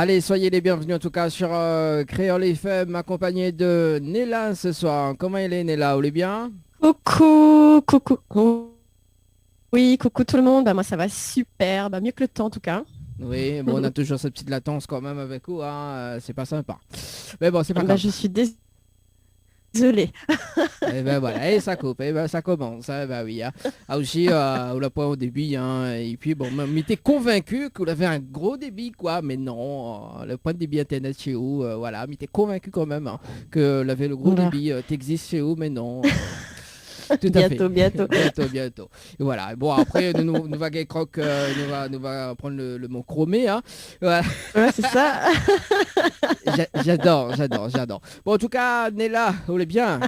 Allez, soyez les bienvenus en tout cas sur Créole FM, accompagné de Nella ce soir. Comment elle est Nella? Vous allez bien? Coucou, coucou. Oui, coucou tout le monde. Bah, moi, ça va super. Bah, mieux que le temps, en tout cas. Oui, bon, on a toujours cette petite latence quand même avec vous, hein, c'est pas sympa. Mais bon, c'est pas Bah, grave. je suis désolée. Et ben voilà, et ça coupe, et ben ça commence, hein, ben oui. Hein. Ah aussi, on l'a pas au débit, hein, et puis bon, mais t'es convaincu que vous avez un gros débit, quoi, mais non, le point de débit internet chez vous, voilà, mais t'es convaincu quand même hein, que vous avez le gros Oula. débit, t'existe chez vous, mais non. Tout à fait. Bientôt, bientôt. Bientôt, bientôt. Et voilà. Bon, après, nous va Croc, nous va prendre le mot chromé. Hein. Voilà. Ouais, c'est ça. J'adore, j'adore, j'adore. Bon, en tout cas, Nella, vous allez bien?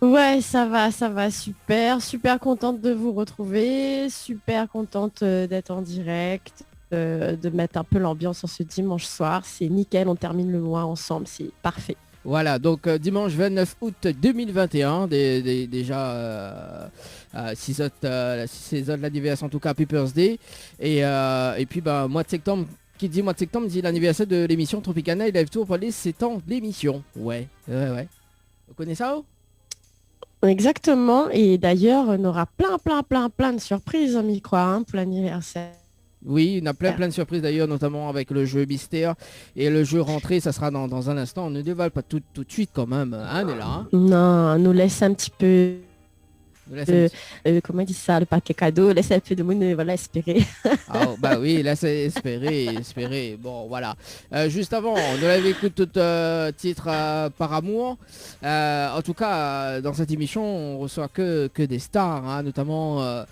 Ouais, ça va super. Super contente de vous retrouver. Super contente d'être en direct. De mettre un peu l'ambiance en ce dimanche soir. C'est nickel. On termine le mois ensemble. C'est parfait. Voilà, donc dimanche 29 août 2021, déjà 6 autres, 6 autres l'anniversaire en tout cas, Happy Birthday. Et puis bah, mois de septembre, qui dit mois de septembre dit l'anniversaire de l'émission Tropicana et Live Tour pour les 7 ans de l'émission. Ouais, ouais, ouais. Vous connaissez ça? Exactement. Et d'ailleurs, on aura plein de surprises, on y croit, hein, pour l'anniversaire. Oui, il y a plein de surprises d'ailleurs, notamment avec le jeu mystère et le jeu rentrée, ça sera dans un instant. On ne dévoile pas tout de suite quand même, hein, on est là. Hein. Non, on nous laisse un petit peu, On laisse un petit- comment on dit ça, le paquet cadeau, laisse un peu de monde, voilà, espérer. Ah, oh, bah oui, là c'est espérer, espérer. Bon, voilà. Juste avant, on avait écouté tout titre par amour. En tout cas, dans cette émission, on reçoit que des stars, hein, notamment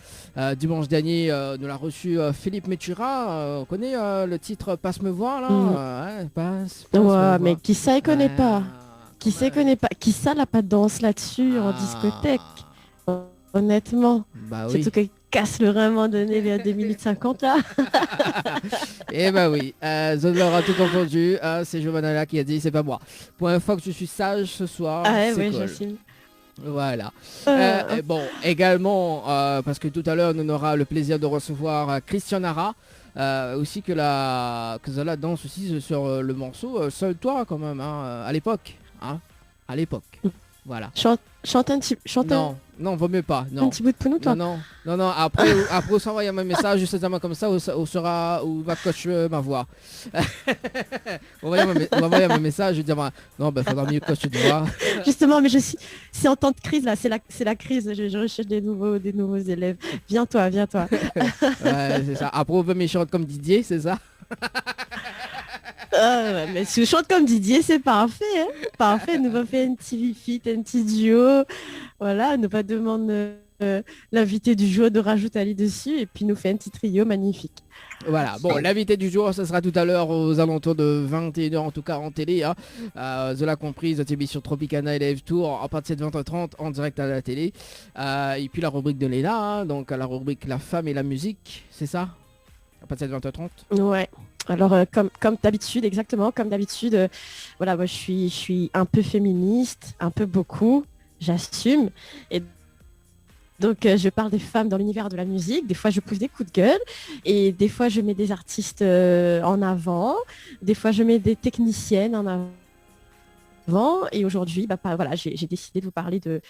dimanche dernier, nous l'a reçu Philippe Metura. On connaît le titre Passe me voir là Mm. hein, passe me Ouais, mais voir. qui ça, il connaît pas. Qui ça, il Ouais. connaît pas. Qui ça, n'a pas de danse là-dessus, en discothèque. Ah, Honnêtement. bah C'est tout oui. qui casse le rein à un moment donné, vers 2 minutes 50 là. Eh bah oui, Zone l'aura tout entendu, hein, c'est Giovanna qui a dit c'est pas moi. Pour une fois que je suis sage ce soir, Ah ouais, c'est ouais, cool. j'assume. Voilà. Euh, Et bon, également, parce que tout à l'heure, on aura le plaisir de recevoir Christian Nara, aussi que Zola danse aussi sur le morceau Seul toi quand même, hein, à l'époque. Hein, à l'époque. Voilà. chante Non, non, vaut mieux pas, un non. petit bout de pour nous, Non, toi. non, non, non, après on s'envoie un message juste comme ça, où sera, où va coach ma voix. On va envoyer un message et dire, bah, non, ben faudra mieux coach de voix. Justement, mais c'est en temps de crise là, c'est la crise. Je recherche des nouveaux élèves. Viens-toi, viens-toi. Ouais, c'est ça. Après on veut méchante comme Didier, c'est ça? Ouais, mais si je chante comme Didier, c'est parfait, hein. Parfait. Nous va faire un petit feat, un petit duo. Voilà, nous va demander l'invité du jour de rajouter Ali dessus et puis nous fait un petit trio magnifique. Voilà, bon, l'invité du jour, ça sera tout à l'heure aux alentours de 21h, en tout cas en télé. Hein. Zola comprise, notre émission Tropicana et Live Tour, à partir de 20h30 en direct à la télé. Et puis la rubrique de Léna, hein, donc la rubrique La femme et la musique, c'est ça? À partir de 20h30. Ouais. Alors, comme d'habitude, exactement, comme d'habitude, voilà, moi je suis un peu féministe, un peu beaucoup, j'assume. Et donc, je parle des femmes dans l'univers de la musique. Des fois, je pousse des coups de gueule. Et des fois, je mets des artistes en avant. Des fois, je mets des techniciennes en avant. Et aujourd'hui, voilà, j'ai décidé de vous parler de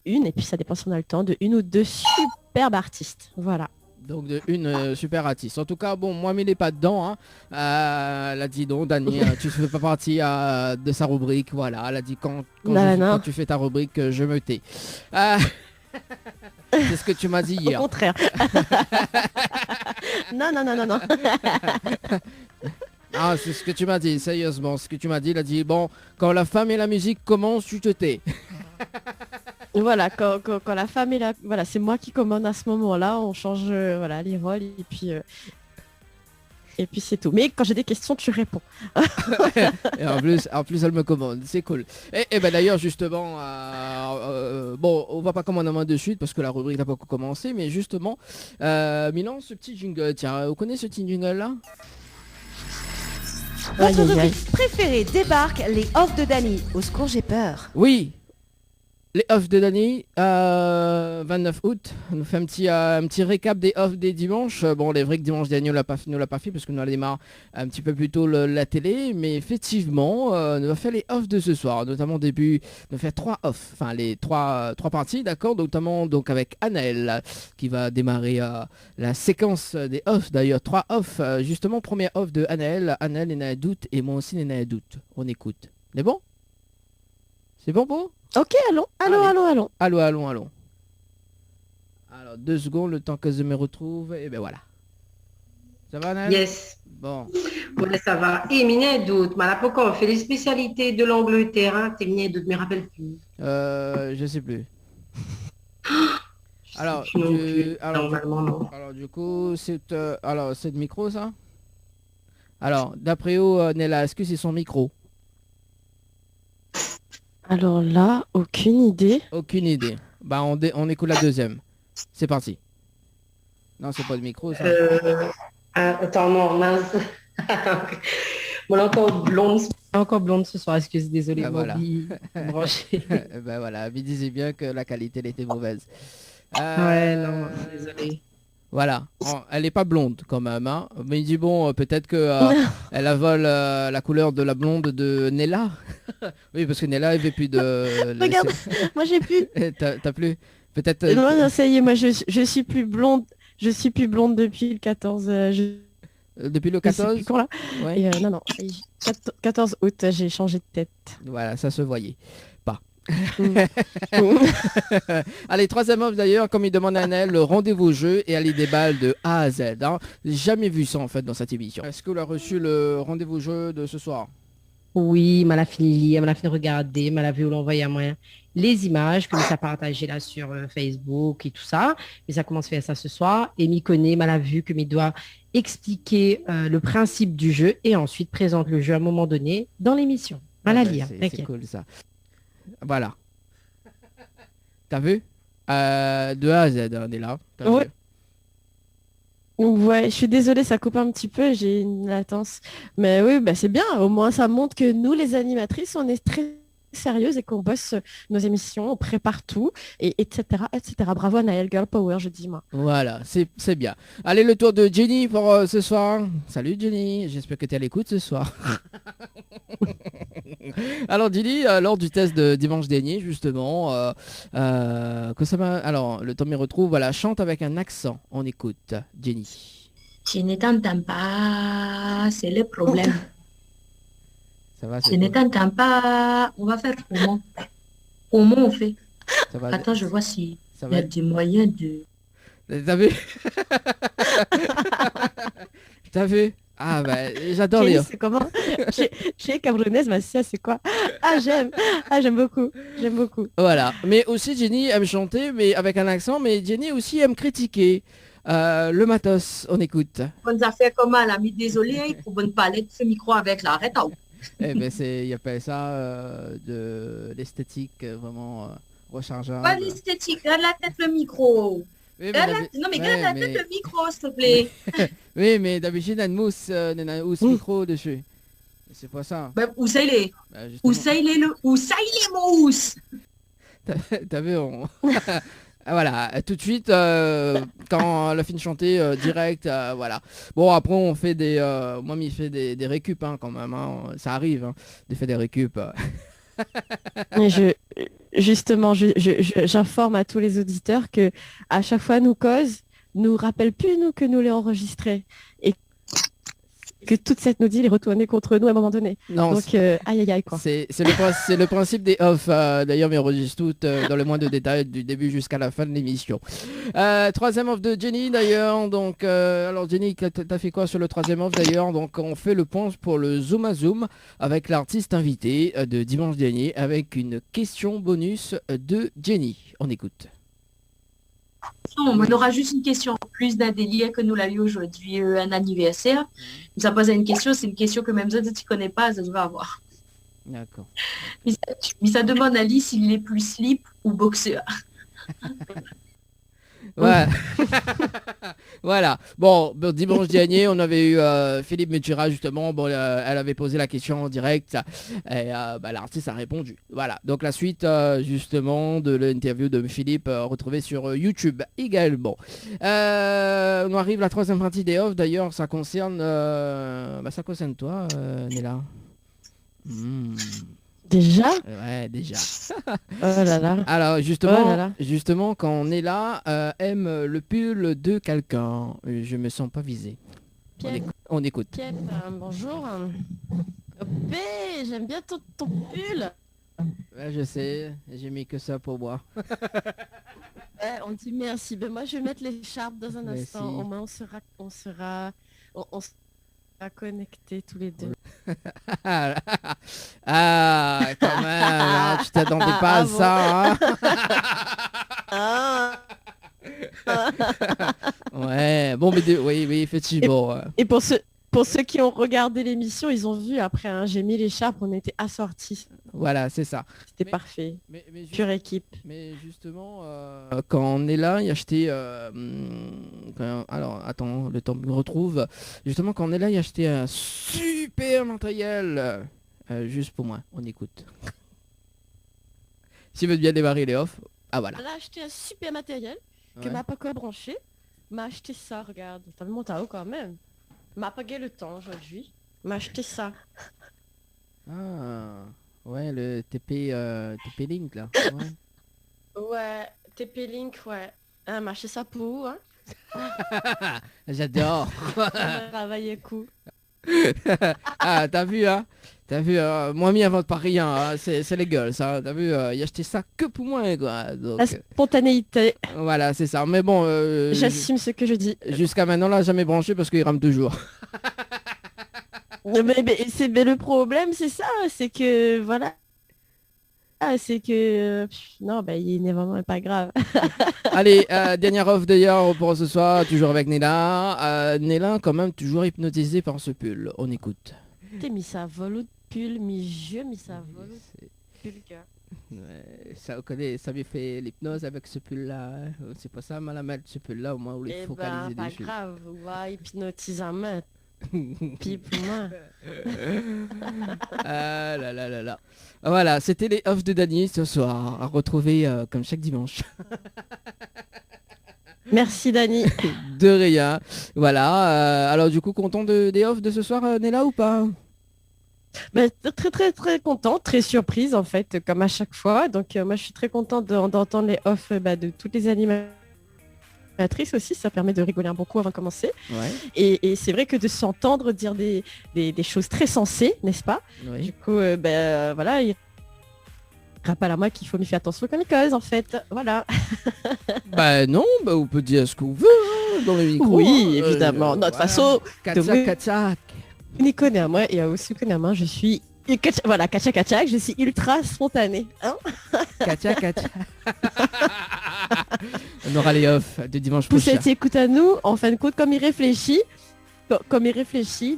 une, et puis ça dépend si on a le temps, de une ou deux superbes artistes. Voilà. Donc de une super artiste. En tout cas, bon, moi, mais il n'est pas dedans. Hein. Elle a dit non, Dani, tu ne fais pas partie de sa rubrique. Voilà, elle a dit Non, quand non, tu fais ta rubrique, je me tais. Euh, c'est ce que tu m'as dit au hier. contraire. Non, non, non, non, non. Ah, c'est ce que tu m'as dit, sérieusement. Ce que tu m'as dit, il a dit, bon, quand la femme et la musique commencent, tu te tais. Voilà, quand la femme est là, voilà, c'est moi qui commande à ce moment-là, on change voilà, les rôles et puis c'est tout. Mais quand j'ai des questions, tu réponds. Et en plus, elle me commande, c'est cool. Et ben d'ailleurs, justement, bon, on va pas commander en main de suite parce que la rubrique n'a pas encore commencé, mais justement, Milan, ce petit jingle, tiens, vous connaissez ce petit jingle là? Aïe, Votre aïe, aïe. rubrique préférée débarque, les offs de Dany. Au secours, j'ai peur. Oui, les offs de Dany, 29 août, on nous fait un petit récap des offs des dimanches. Bon, les vrais que dimanche dernier, nous l'a pas fait parce qu'on a démarré un petit peu plus tôt la télé, mais effectivement, on va faire les offs de ce soir, notamment au début, on va faire 3 offs, enfin les trois parties, d'accord, notamment donc avec Anaël qui va démarrer la séquence des offs, d'ailleurs 3 offs, justement, première off de Anaël, Anaël est née doute et moi aussi est doute. On écoute. C'est bon? C'est bon pour vous? Ok, allons. Allons. Alors, 2 secondes, le temps que je me retrouve. Et ben voilà. Ça va, Nel? Yes. Bon. Ouais, ça va. Et minez doute. Mais là, pourquoi on fait les spécialités de l'Angleterre, hein? T'es minez doute, je me rappelle plus. Je sais plus. Alors, Normalement, non. alors, du coup, c'est le micro, ça? Alors, d'après où, Nella, est-ce que c'est son micro? Alors là, aucune idée. Aucune idée. Bah, on écoute la deuxième. C'est parti. Non, c'est pas le micro, ça. Attends, non, mince. Bon, encore blonde ce soir, excuse, désolé. Ah, voilà. Branché. Ben voilà, il disait bien que la qualité elle était mauvaise. Ouais, non, désolé. Voilà, elle est pas blonde quand même, hein. Mais il dit bon, peut-être que elle avale la couleur de la blonde de Nella. Oui, parce que Nella elle veut plus de. Regarde, moi j'ai plus. T'as plus. Peut-être. Non, ça y est, moi je suis plus blonde. Je suis plus blonde depuis le 14. Depuis le Je sais 14. plus quand là. Ouais. Et, non, 14 août, j'ai changé de tête. Voilà, ça se voyait pas. Mm. Allez, troisième offre d'ailleurs, comme il demande à Nel, le rendez-vous jeu et aller des balles de A à Z. Hein. J'ai jamais vu ça en fait dans cette émission. Est-ce que vous avez reçu le rendez-vous jeu de ce soir? Oui, m'a fini lire, m'a fini regarder, m'a vu l'envoyer à moi les images que ça partagé là sur Facebook et tout ça. Mais ça commence à faire ça ce soir et m'y connaît, m'a vu que m'y doit expliquer le principe du jeu et ensuite présente le jeu à un moment donné dans l'émission. M'a lire. C'est cool ça. Voilà. T'as vu? De A à Z, on est là. Ouais. Ouais, je suis désolée, ça coupe un petit peu, j'ai une latence. Mais oui, bah c'est bien, au moins ça montre que nous, les animatrices, on est très sérieuses et qu'on bosse nos émissions, on prépare tout, et etc., etc. Bravo à Naël, Girl Power, je dis moi. Voilà, c'est bien. Allez, le tour de Jenny pour ce soir. Salut Jenny, j'espère que tu es à l'écoute ce soir. Alors Jenny, lors du test de dimanche dernier, justement, alors le temps me retrouve, voilà, chante avec un accent. On écoute, Jenny. Je ne t'entends pas, c'est le problème. Ça va, Je ne t'entends pas, on va faire comment? Comment on fait? Ça va, Attends, je vois si ça il y va. a des moyens de... T'as vu? T'as vu? Ah bah j'adore Jenny, lire. c'est comment? Chez Camerounaise, ma sœur, c'est quoi? J'aime beaucoup, j'aime beaucoup. Voilà. Mais aussi Jenny aime chanter, mais avec un accent, mais Jenny aussi aime critiquer. Le matos, on écoute. Bonnes affaires comme elle a mis désolé pour bonne palette, ce micro avec la arrête. Eh ben il appelle ça de l'esthétique vraiment rechargeable. Pas l'esthétique, regarde la tête le micro. Oui, Non mais regarde la tête le micro, s'il te plaît. Oui, mais d'habitude, il y a une mousse micro dessus. C'est pas ça. Ben, où ça il est? Bah, Où justement. ça il est le... Où ça il est mousse? T'as vu, Ah, voilà, tout de suite, quand elle a fini de chanter, direct, voilà. Bon, après, on fait moi, il fait des récup, hein, quand même, hein. Ça arrive, hein, de faire des récup. Et justement, j'informe à tous les auditeurs que à chaque fois nous cause, nous rappelle plus nous que nous l'avons enregistré et que toute cette nous dit est retournée contre nous à un moment donné. Non, donc aïe quoi. c'est le principe des off. D'ailleurs, mais on enregistre toutes dans le moins de détails du début jusqu'à la fin de l'émission. Troisième off de Jenny d'ailleurs. Donc, alors Jenny, t'as fait quoi sur le troisième off d'ailleurs? Donc, on fait le point pour le Zoom à Zoom avec l'artiste invité de dimanche dernier avec une question bonus de Jenny. On écoute. On aura juste une question en plus d'un délire que nous l'avons aujourd'hui, un anniversaire. Ça pose une question, c'est une question que même si tu ne connais pas, ça devrait avoir. D'accord. Mais ça demande à Alice s'il est plus slip ou boxeur. Ouais. Voilà. Bon, dimanche dernier, on avait eu Philippe Metura justement. Bon, elle avait posé la question en direct et l'artiste a répondu. Voilà. Donc la suite justement de l'interview de Philippe retrouvée sur YouTube également. On arrive à la troisième partie des offres. D'ailleurs, ça concerne toi, Néla. Déjà? Ouais, déjà. Oh là là. Alors justement, Oh là là. justement, quand on est là, aime le pull de quelqu'un. Je me sens pas visé. Pierre. On écoute. Pierre, bonjour. P, j'aime bien ton pull. Ouais, je sais, j'ai mis que ça pour moi. Ouais, on dit merci. Ben moi, je vais mettre l'écharpe dans un Merci. instant. Au moins, on sera connectés tous les deux. Ah, quand même, hein, tu t'attendais pas à bon. ça, hein. Ah. Ouais, bon, mais oui, effectivement. Et pour ceux qui ont regardé l'émission, ils ont vu après, hein, j'ai mis l'écharpe, on était assortis. Voilà, c'est ça. C'était Mais- parfait. Mais Pure équipe. Mais justement, quand on est là, il a acheté... alors, attends, le temps me retrouve. Justement, quand on est là, il a acheté un super matériel. Juste pour moi, on écoute. S'il veut bien démarrer les off. Ah voilà. Elle a acheté un super matériel que Ouais. m'a pas quoi branché. M'a acheté ça, regarde. T'as vu mon tarot quand même. M'a pas gagné le temps aujourd'hui. M'a acheté ça. Ah, ouais, le TP Link là. Ouais. Ouais, TP Link, ouais. M'a acheté ça pour, hein. J'adore. Travailler coup. Ah, t'as vu, hein? T'as vu, moi mis avant de pas rien, hein, c'est les gueules, ça. T'as vu, il a acheté ça que pour moi, quoi. Donc, La spontanéité. voilà, c'est ça. Mais bon, J'assume ce que je dis. jusqu'à maintenant, là, jamais branché parce qu'il rame toujours. Mais le problème, c'est ça, c'est que, voilà. Ah, c'est que... non, bah, il n'est vraiment pas grave. Allez, dernière offre d'ailleurs pour ce soir, toujours avec Néla. Néla, quand même, toujours hypnotisé par ce pull. On écoute. T'es mis ça volo de pull, mi-jeu, mis ça volo de pull, gars. Ouais, ça, on connaît, ça m'est fait l'hypnose avec ce pull-là. Hein. C'est pas ça, mal à mal, ce pull-là, au moins, où il Eh focaliser ben, pas des choses. grave, ouais, hypnotise un main. Puis pour moi. Ah là là là là. Voilà, c'était les offres de Dany ce soir, à retrouver comme chaque dimanche. Merci, Dani. De rien. Voilà, alors du coup, content des offres de ce soir, Néla, ou pas? Bah, très très très content, très surprise en fait, comme à chaque fois. Donc moi je suis très contente d'entendre les offs de toutes les animatrices aussi, ça permet de rigoler un bon coup avant de commencer. Ouais, Et c'est vrai que de s'entendre dire des choses très sensées, n'est-ce pas? oui. Du coup, voilà, il rappelle à moi qu'il faut m'y faire attention comme en fait. Voilà. Bah non, bah on peut dire ce qu'on veut hein, dans le micro. Oui, hein. évidemment. De toute façon, Katsak, oui. katsak. Vous connaissez à moi et aussi connaît à moi, je suis... Voilà, Kacha, je suis ultra spontanée. Hein, Katsak, katsak. On aura les offs de dimanche pour prochain. cette écoute à nous, en fin de compte, comme il réfléchit,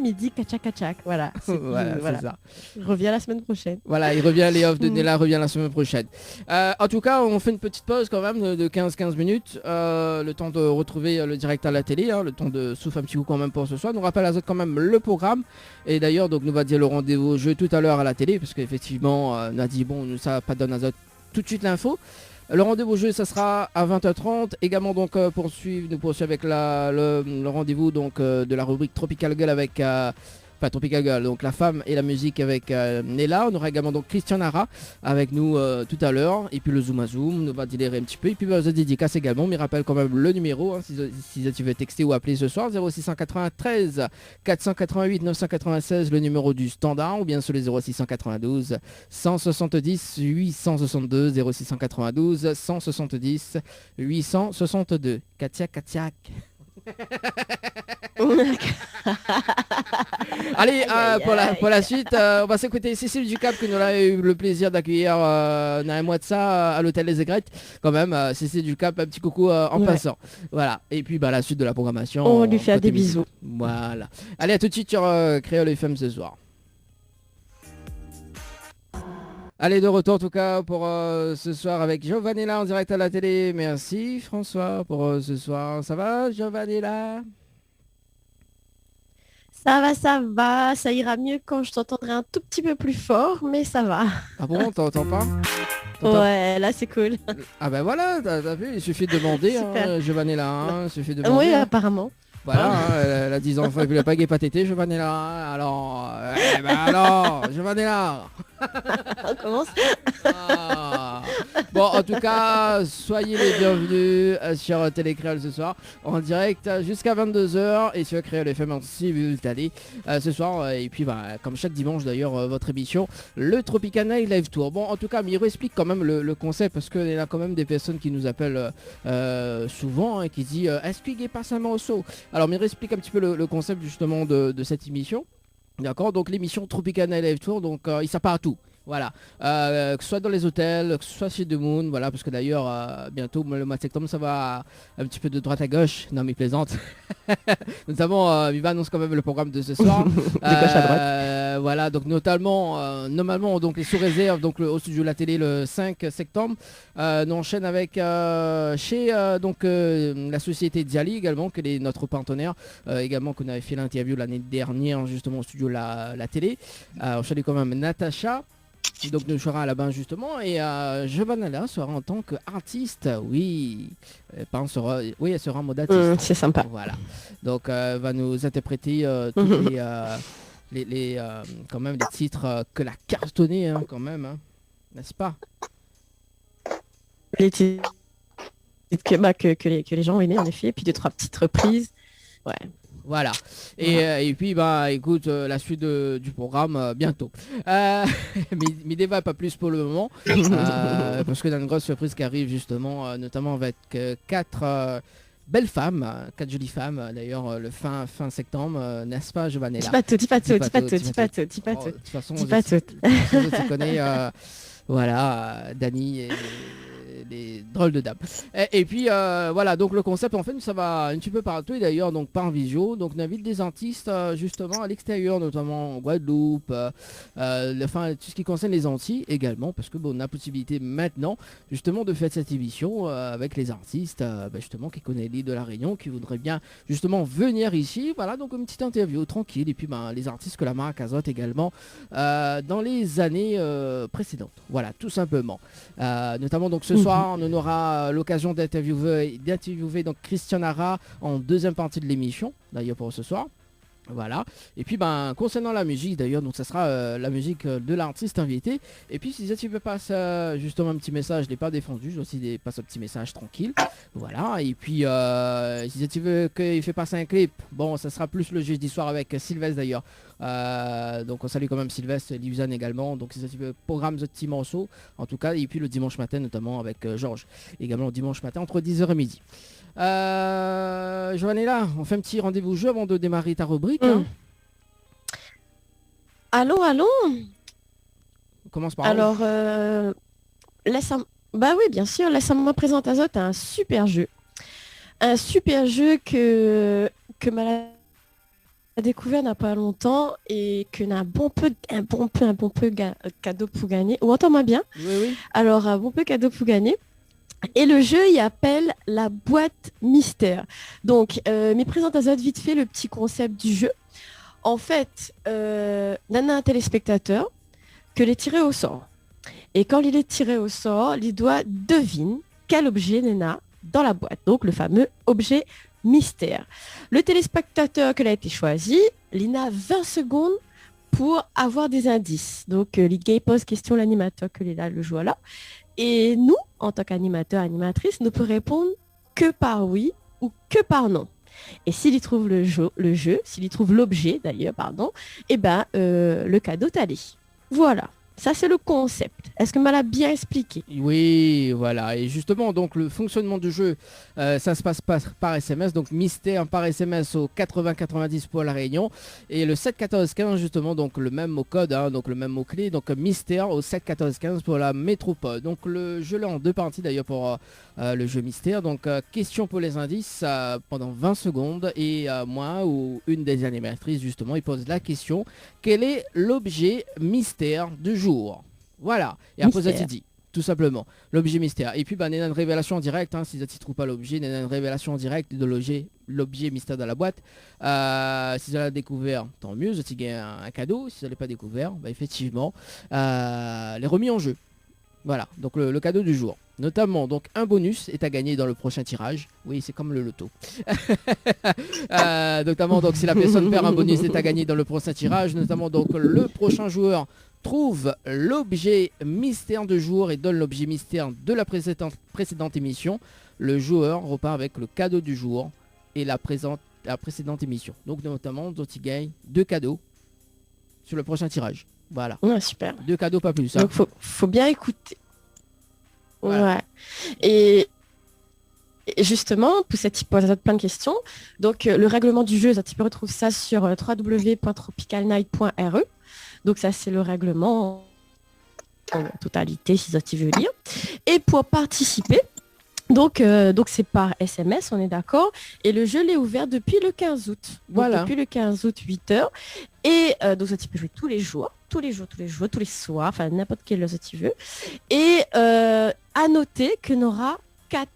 midi, Kacha. Voilà. Voilà, voilà. c'est ça. Je reviens la semaine prochaine. Voilà, il revient, les offres de Mm. Néla revient la semaine prochaine. En tout cas, on fait une petite pause quand même de 15 minutes. Le temps de retrouver le direct à la télé, hein, le temps de souffler un petit coup quand même pour ce soir. Nous rappelle à quand même le programme. Et d'ailleurs, donc nous va dire le rendez-vous au jeu tout à l'heure à la télé, parce qu'effectivement, on a dit, bon, ça pas donne à tout de suite l'info. Le rendez-vous au jeu, ça sera à 20h30. Également donc nous poursuivons avec le rendez-vous donc de la rubrique Tropical Girl avec Tropical Girl, donc la femme et la musique avec Néla. On aura également donc Christian Nara avec nous tout à l'heure. Et puis le Zoom à Zoom, nous va délirer un petit peu. Et puis the dédicace également, mais rappelle quand même le numéro hein, si tu veux texter ou appeler ce soir, 0693 488 996, le numéro du standard, ou bien sur les 0692 170 862, 0692 170 862. Katiak. Allez, pour la suite, on va s'écouter Cécile Ducap que nous avons eu le plaisir d'accueillir dans un mois de ça à l'hôtel Les Aigrettes. Quand même, Cécile Ducap, un petit coucou en passant. Voilà. Et puis la suite de la programmation. On lui fait côté des musique. bisous. Voilà. Allez, à tout de suite sur Créole FM ce soir. Allez, de retour en tout cas pour ce soir avec Giovanella en direct à la télé. Merci François pour ce soir. Ça va Giovanella? Ça va, ça ira mieux quand je t'entendrai un tout petit peu plus fort, mais ça va. Ah bon, t'entends pas? T'entends- Ouais, là c'est cool. Ah ben voilà, t'as vu, il suffit de demander, Super. hein, Giovanella, hein, il suffit de demander. Oui, Hein. apparemment. Voilà, hein, elle a 10 enfants, il voulait pas qu'il ait pas tété, Giovanella. Hein, alors, alors, Giovanella. On commence. Ah. Bon, en tout cas, soyez les bienvenus sur Télécréole ce soir, en direct jusqu'à 22h et sur Créole FM en simultané ce soir. Et puis, comme chaque dimanche d'ailleurs, votre émission, le Tropicana Live Tour. Bon, en tout cas, Miro explique quand même le concept parce qu'il y a quand même des personnes qui nous appellent souvent et qui disent est-ce qu'il est pas seulement au saut. Alors, Miro explique un petit peu le concept justement de cette émission. D'accord, donc l'émission Tropicana Live Tour, donc il sert pas à tout. Voilà, que ce soit dans les hôtels, que ce soit chez The Moon, voilà, parce que d'ailleurs, bientôt, le mois de septembre, ça va un petit peu de droite à gauche. Non, mais plaisante. Notamment, Viva annonce quand même le programme de ce soir. De gauche à droite. Voilà, donc normalement, donc les sous-réserves, donc au studio de la télé le 5 septembre. Nous enchaîne avec chez la société Diali également, que est notre partenaire, également qu'on avait fait l'interview l'année dernière, justement au studio la télé. On salue quand même Natacha. Donc nous serons là-bas justement et Giovanella sera en tant qu'artiste, oui, elle sera en mode artiste. C'est sympa. Voilà, donc va nous interpréter tous quand même les titres que la cartonné hein, quand même, hein, n'est-ce pas? Les titres que les gens ont aimés en effet, et puis 2-3 petites reprises. Ouais. Voilà. Et puis, écoute, la suite du programme bientôt. Mais débat pas plus pour le moment. Parce que dans une grosse surprise qui arrive justement, notamment avec 4 belles femmes, 4 jolies femmes, d'ailleurs, le fin septembre, n'est-ce pas, Giovanella? Dis pas tout. Oh, de toute façon, tu connais, voilà, Dani et des drôles de dames. Et puis voilà, donc le concept en fait ça va un petit peu partout et d'ailleurs donc par visio, donc on invite des artistes justement à l'extérieur, notamment en Guadeloupe, enfin tout ce qui concerne les Antilles également, parce que bon, on a possibilité maintenant justement de faire cette émission avec les artistes justement qui connaissent l'île de la Réunion, qui voudraient bien justement venir ici, voilà, donc une petite interview tranquille et puis les artistes que la marque azote également dans les années précédentes, voilà, tout simplement. Notamment donc ce soir on aura l'occasion d'interviewer donc Christian Ara en deuxième partie de l'émission, d'ailleurs pour ce soir. Voilà, et puis concernant la musique d'ailleurs, donc ça sera la musique de l'artiste invité. Et puis si tu veux passer justement un petit message, je l'ai pas défendu, j'ai aussi passer un petit message tranquille. Voilà, et puis si tu veux qu'il fait passer un clip, bon ça sera plus le jeudi soir avec Sylvestre d'ailleurs. Donc on salue quand même Sylvestre, Liusan également. Donc si tu veux programme ce petit morceau en tout cas, et puis le dimanche matin notamment avec Georges, également le dimanche matin entre 10h et midi. Joannella, on fait un petit rendez-vous jeu avant de démarrer ta rubrique. Hein. Allons. On commence par alors, oui, bien sûr, laisse-moi présenter Azote un super jeu. Un super jeu que Malade a découvert il n'y a pas longtemps et que n'a un bon peu cadeau pour gagner. Ou entends-moi bien. Oui. Alors, un bon peu cadeau pour gagner. Et le jeu, il appelle la boîte mystère. Donc, mes présentations vite fait le petit concept du jeu. En fait, Nana a un téléspectateur que les tiré au sort. Et quand il est tiré au sort, il doit deviner quel objet Nana dans la boîte. Donc, le fameux objet mystère. Le téléspectateur que a été choisi, il a 20 secondes pour avoir des indices. Donc, il pose question l'animateur que est là, le joueur là. Et nous, en tant qu'animateur, animatrice, ne peut répondre que par oui ou que par non. Et s'il y trouve le jeu, s'il y trouve l'objet d'ailleurs, le cadeau t'allait. Voilà. Ça, c'est le concept. Est-ce que Mala a bien expliqué? Oui, voilà. Et justement, donc le fonctionnement du jeu, ça se passe par SMS. Donc mystère par SMS au 80-90 pour la Réunion. Et le 7-14-15, justement, donc le même mot code, hein, donc le même mot clé. Donc mystère au 7-14-15 pour la métropole. Donc le jeu là en 2 parties d'ailleurs pour le jeu mystère. Donc question pour les indices pendant 20 secondes. Et moi ou une des animatrices, justement, il pose la question. Quel est l'objet mystère du jour? Voilà. Et après, ça Mystère. dit. Tout simplement. L'objet mystère. Et puis, bah, il y a une révélation en direct. Hein, si tu ne trouves pas l'objet, il y a une révélation en direct de l'objet mystère dans la boîte. Si vous l'avez découvert, tant mieux. Vous avez gagné un cadeau. Si vous ne l'avez pas découvert, bah, effectivement, les remis en jeu. Voilà. Donc, le cadeau du jour. Notamment, donc, un bonus est à gagner dans le prochain tirage. Oui, c'est comme le loto. Notamment, donc, si la personne perd, un bonus est à gagner dans le prochain tirage. Notamment, donc, le prochain joueur trouve l'objet mystère du jour et donne l'objet mystère de la précédente émission. Le joueur repart avec le cadeau du jour et la précédente émission. Donc, notamment, dont il gagne 2 cadeaux sur le prochain tirage. Voilà. Ouais, super. 2 cadeaux, pas plus. Hein. Donc faut bien écouter. Voilà. Ouais. Et justement, pour cette type de plein de questions, donc le règlement du jeu, ça, tu peux retrouver ça sur www.tropicalnight.re. Donc ça, c'est le règlement en totalité, si ça tu veux lire. Et pour participer, donc c'est par SMS, on est d'accord. Et le jeu l'est ouvert depuis le 15 août. Donc, Voilà. depuis le 15 août, 8h. Et donc ça, tu peux jouer tous les jours, tous les soirs, enfin n'importe quelle heure tu veux. Et à noter que nous aura 4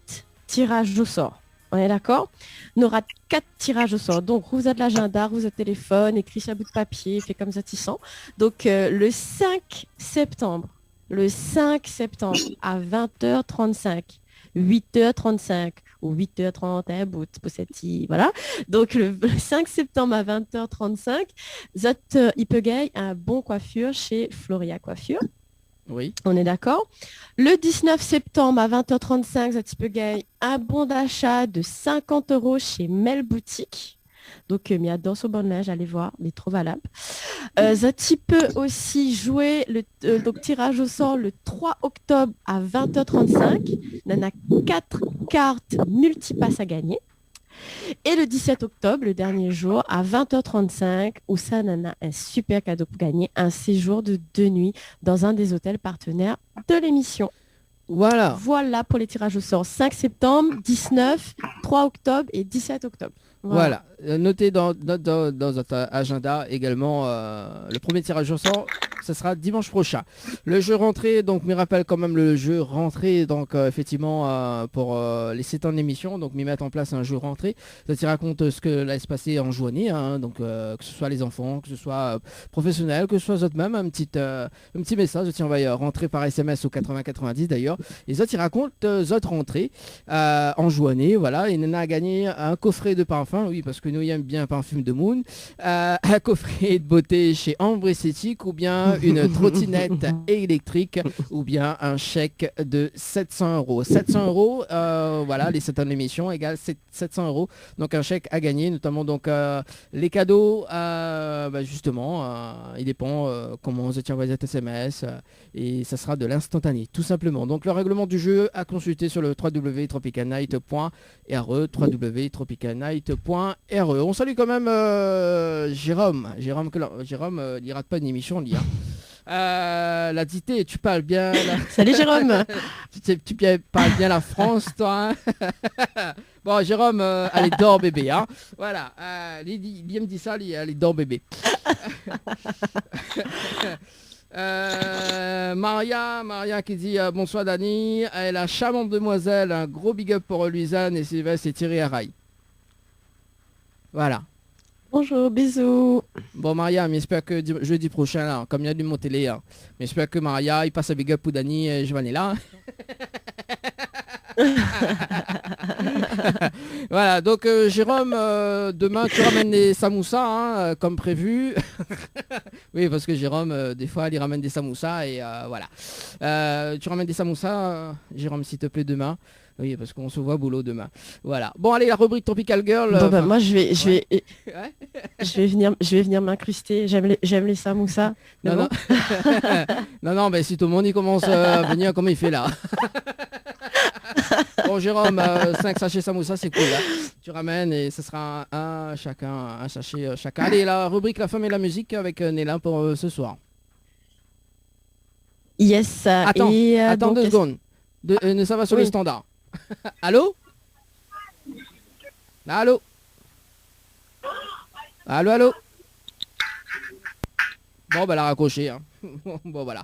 tirages au sort. On est d'accord? On aura 4 tirages au sort. Donc, vous avez l'agenda, vous avez le téléphone, écrit sur un bout de papier, fait comme ça, tu sens. Donc, le 5 septembre à 20h35, 8h35 ou 8h30, bout pour cette voilà. Donc, le 5 septembre à 20h35, il peut gagner un bon coiffure chez Floria Coiffure. Oui. On est d'accord. Le 19 septembre à 20h35, ça tu peux gagner un bon d'achat de 50 € chez Mel Boutique. Donc, Mia dans son bon linge, allez voir, il est trop valable. Ça tu peux aussi jouer donc tirage au sort le 3 octobre à 20h35. On en a 4 cartes multipass à gagner. Et le 17 octobre, le dernier jour, à 20h35, où ça en a un super cadeau pour gagner, un séjour de 2 nuits dans un des hôtels partenaires de l'émission. Voilà. Voilà pour les tirages au sort. 5 septembre, 19, 3 octobre et 17 octobre. Voilà. Notez dans votre agenda également le premier tirage au sort. Ce sera dimanche prochain. Le jeu rentrée, donc, me rappelle quand même le jeu rentrée, donc effectivement pour les 7 ans d'émission, donc m'y mettre en place un jeu rentrée. Ça te raconte ce que laisse passer en journée, hein, donc que ce soit les enfants, que ce soit professionnels, que ce soit eux-mêmes, un petit message, tiens, on va rentrer par SMS au 80-90 d'ailleurs. Et ça te raconte autres rentrées en journée, voilà. Il en a gagné un coffret de parfum, oui, parce que nous aimons bien Parfum de Moon, un coffret de beauté chez Ambre Esthétique, ou bien une trottinette électrique, ou bien un chèque de 700 €. 700 €, voilà, les 7 ans de l'émission égale 700 €. Donc un chèque à gagner, notamment donc les cadeaux, justement, il dépend comment vous êtes envoyé cet SMS, et ça sera de l'instantané, tout simplement. Donc le règlement du jeu à consulter sur le www.tropicalnight.re, www.tropicalnight.re. On salue quand même Jérôme, il rate pas une émission, on dit. La dité, tu parles bien. Salut Jérôme. tu parles bien la France, toi. Hein. Bon, Jérôme, allez, dors bébé. Hein. Voilà. Il me dit ça, allez, dors bébé. Maria qui dit bonsoir Dani. Elle a charmante demoiselle, un gros big up pour Luisane et Sylvestre et Thierry Araï. Voilà. Bonjour, bisous. Bon Maria, mais j'espère que jeudi prochain, là, comme il y a du mon télé, hein, mais j'espère que Maria, il passe un big up pour Dani et Giovanni là. Voilà, donc Jérôme, demain tu ramènes des samoussas hein, comme prévu. Oui, parce que Jérôme, des fois, il ramène des samoussas et voilà. Tu ramènes des samoussas, Jérôme, s'il te plaît, demain. Oui, parce qu'on se voit boulot demain. Voilà. Bon, allez, la rubrique Tropical Girl. Bon, moi, je vais Ouais. je vais venir m'incruster. J'aime les samoussas. Non, non, mais si tout le monde y commence à venir, comment il fait là? Bon, Jérôme, 5 sachets samoussa, c'est cool. Hein. Tu ramènes et ce sera un sachet chacun. Allez, la rubrique La femme et la musique avec Néla pour ce soir. Yes. Attends, donc, 2 secondes. Ça va sur le standard. Allô? Allô? Allô? Bon, bah, elle a raccroché. Hein. Bon, voilà.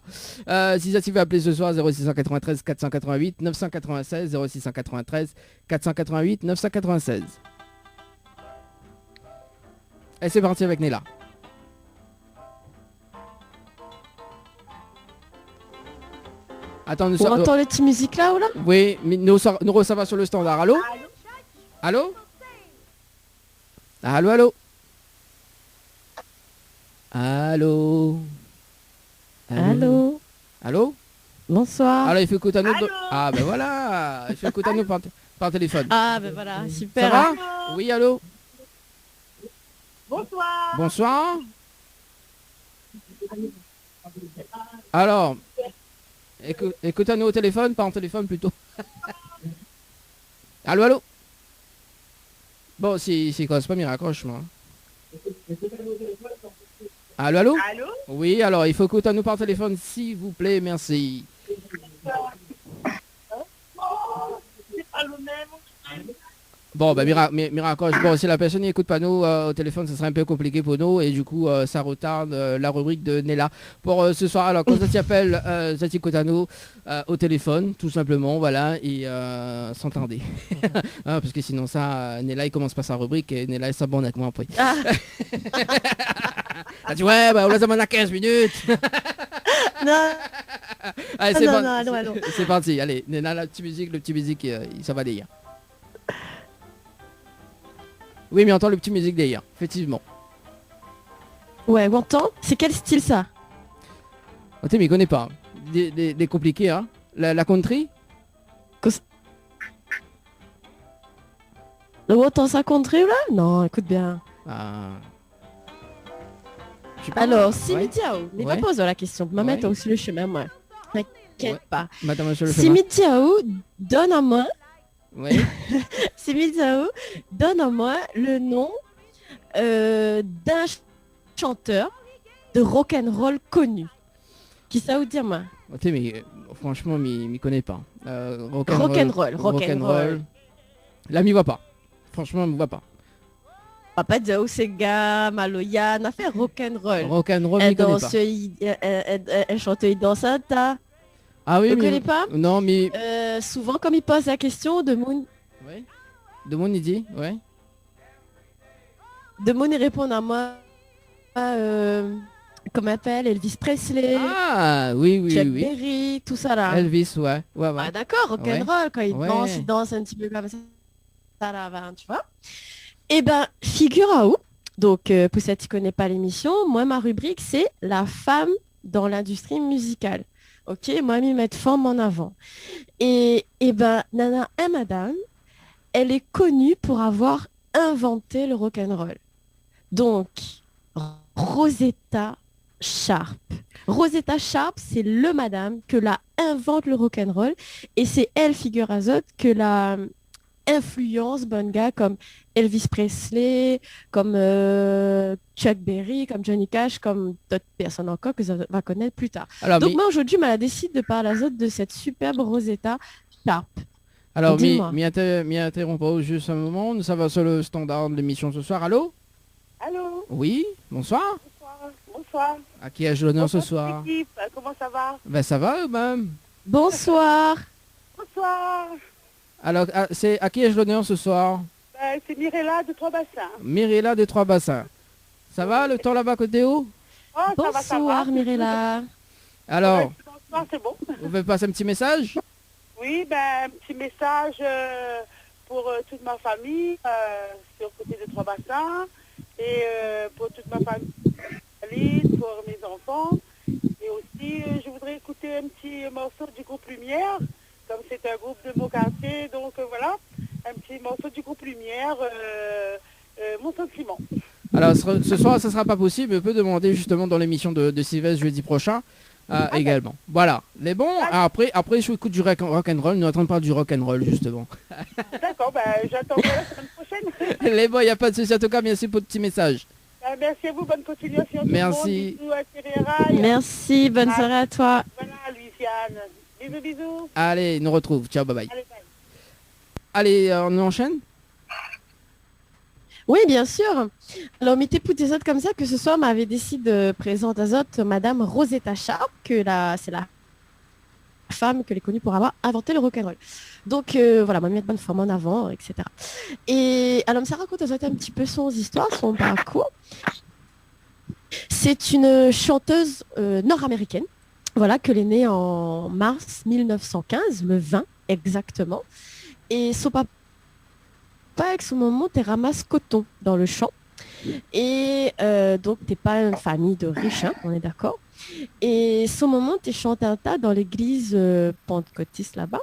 Si ça s'y fait appeler ce soir, 0693 488 996, 0693 488 996. Et c'est parti avec Nella. Attends, On entend les petites musiques là ou là? Oui, mais nous ça va sur le standard. Allô? Allô? Allô, allô? Allô? Allô? Allô? Bonsoir. Alors il faut écouter à nous. Ah ben voilà, il faut écouter à nous par téléphone. Ah ben voilà, Ça super. va? Oui, allô? Bonsoir. Bonsoir. Alors, écoute à nous au téléphone, pas en téléphone plutôt. Allô, allô? Bon, si quoi, c'est pas mis raccroche moi. Allô, allô? Allô? Oui, alors il faut écouter à nous par téléphone, s'il vous plaît, merci. C'est pas le même. Bon, bah Miracoche, bon, si la personne n'écoute pas nous au téléphone, ça serait un peu compliqué pour nous et du coup, ça retarde la rubrique de Nella pour ce soir. Alors, quand ça t'y appelle, ça t'écoute à nous au téléphone, tout simplement, voilà, et sans tarder. Ah, parce que sinon, ça, Nella, il commence pas sa rubrique et Nella, il s'abonne avec moi après. Ah. Elle dit, ouais, bah, on les amène à 15 minutes. Non, Allez, ah, c'est non, parti. non, allons, allons. C'est parti, allez, Nella, le petit musique, ça va derrière. Oui, mais on entend le petit musique derrière, effectivement. Ouais, on entend. C'est quel style ça? Oh, mais il connaît pas. Des compliqués, hein. La country? On entend ça country là? Non, écoute bien. Ah. Je sais pas. Alors, Simi Ouais. Diao, mais Ouais. va poser la question. Me Ouais. mettre aussi le chemin, moi. T'inquiète Ouais. pas. Madame, monsieur le Simi Diao, donne à moi. Oui. Simi Diao, donne à moi le nom d'un chanteur de rock'n'roll connu. Qui ça vous dire, moi? Mais franchement, m'y connaît pas. Rock'n'roll. Là, m'y voit pas. Franchement, m'y voit pas. Papa Diao, Sega, Maloya, on a fait rock'n'roll. Rock'n'roll, m'y Elle connaît danse, pas. elle chante, il danse un tas. Ah oui, Vous mais... connaissez pas? Non, mais... Souvent, comme il pose la question, de Moon il dit, ouais. il répond à moi. Comment appelle Elvis Presley, Ah, oui, Chuck oui. Berry, tout ça là. Elvis, ouais. Ouais. Ah, d'accord, rock'n'roll, quand Ouais. il danse un petit peu comme ça là, ben, tu vois. Eh ben, figure à où. Donc, pour ceux qui ne connaissent pas l'émission, moi, ma rubrique, c'est la femme dans l'industrie musicale. Ok, moi, m'y mettre forme en avant. Et ben, Nana et Madame, elle est connue pour avoir inventé le rock'n'roll. Donc, Rosetta Sharp. Rosetta Sharp, c'est le madame que la invente le rock'n'roll et c'est elle, figure à zot, que la influence bonne gars comme Elvis Presley, comme Chuck Berry, comme Johnny Cash, comme d'autres personnes encore que ça va connaître plus tard. Alors, Donc moi aujourd'hui, elle décide de parler à zot de cette superbe Rosetta Sharp. alors dis-moi. m'y interromps pas juste un moment. Ça va sur le standard de l'émission ce soir. Allô? Allô? Oui, bonsoir. Bonsoir. Bonsoir. À qui ai-je l'honneur ce Bonsoir, soir? équipe. Comment ça va? Ben ça va, même. Bonsoir. Bonsoir. Alors, c'est à qui ai-je l'honneur ce soir? C'est Mirella de Trois-Bassins. Mirella des Trois Bassins. Ça va, le temps là-bas côté haut? Oh, ça va, ça Bonsoir va. Mirella. Alors, Bonsoir, c'est bon. vous pouvez passer un petit message? Oui, un petit message pour toute ma famille sur le côté de Trois-Bassins et pour toute ma famille, pour mes enfants. Et aussi, je voudrais écouter un petit morceau du groupe Lumière, comme c'est un groupe de mon quartier, donc voilà, un petit morceau du groupe Lumière, mon sentiment. Alors, ce soir, ça sera pas possible. On peut demander justement dans l'émission de Sylvestre jeudi prochain également. Voilà. Les bons, après, je écoute du rock'n'roll. Nous sommes en train de parler du rock'n'roll justement. D'accord, j'attendrai la semaine prochaine. Les bons, il n'y a pas de souci. En tout cas, merci pour le petit message. Merci à vous, bonne continuation. Merci. Tout le monde. Bisous à Thierry Rail. Merci, bonne soirée à toi. Voilà, Luciane. Bisous, bisous. Allez, nous retrouve. Ciao, bye bye. Allez, bye. Allez, on enchaîne? Oui, bien sûr. Alors, mettez pour des autres comme ça, que ce soit m'avait décidé de présenter aux autres Madame Rosetta Sharp, c'est la femme que est connue pour avoir inventé le rock'n'roll. Donc voilà, m'a mis de bonne forme en avant, etc. Et alors, ça raconte aux autres un petit peu son histoire, son parcours. C'est une chanteuse nord-américaine, voilà, que est née en mars 1915, le 20 exactement. Et son papa, avec son maman, t'es ramasse coton dans le champ. Et donc, t'es pas une famille de riches, hein, on est d'accord. Et son maman, t'es chante un tas dans l'église pentecôtiste là-bas.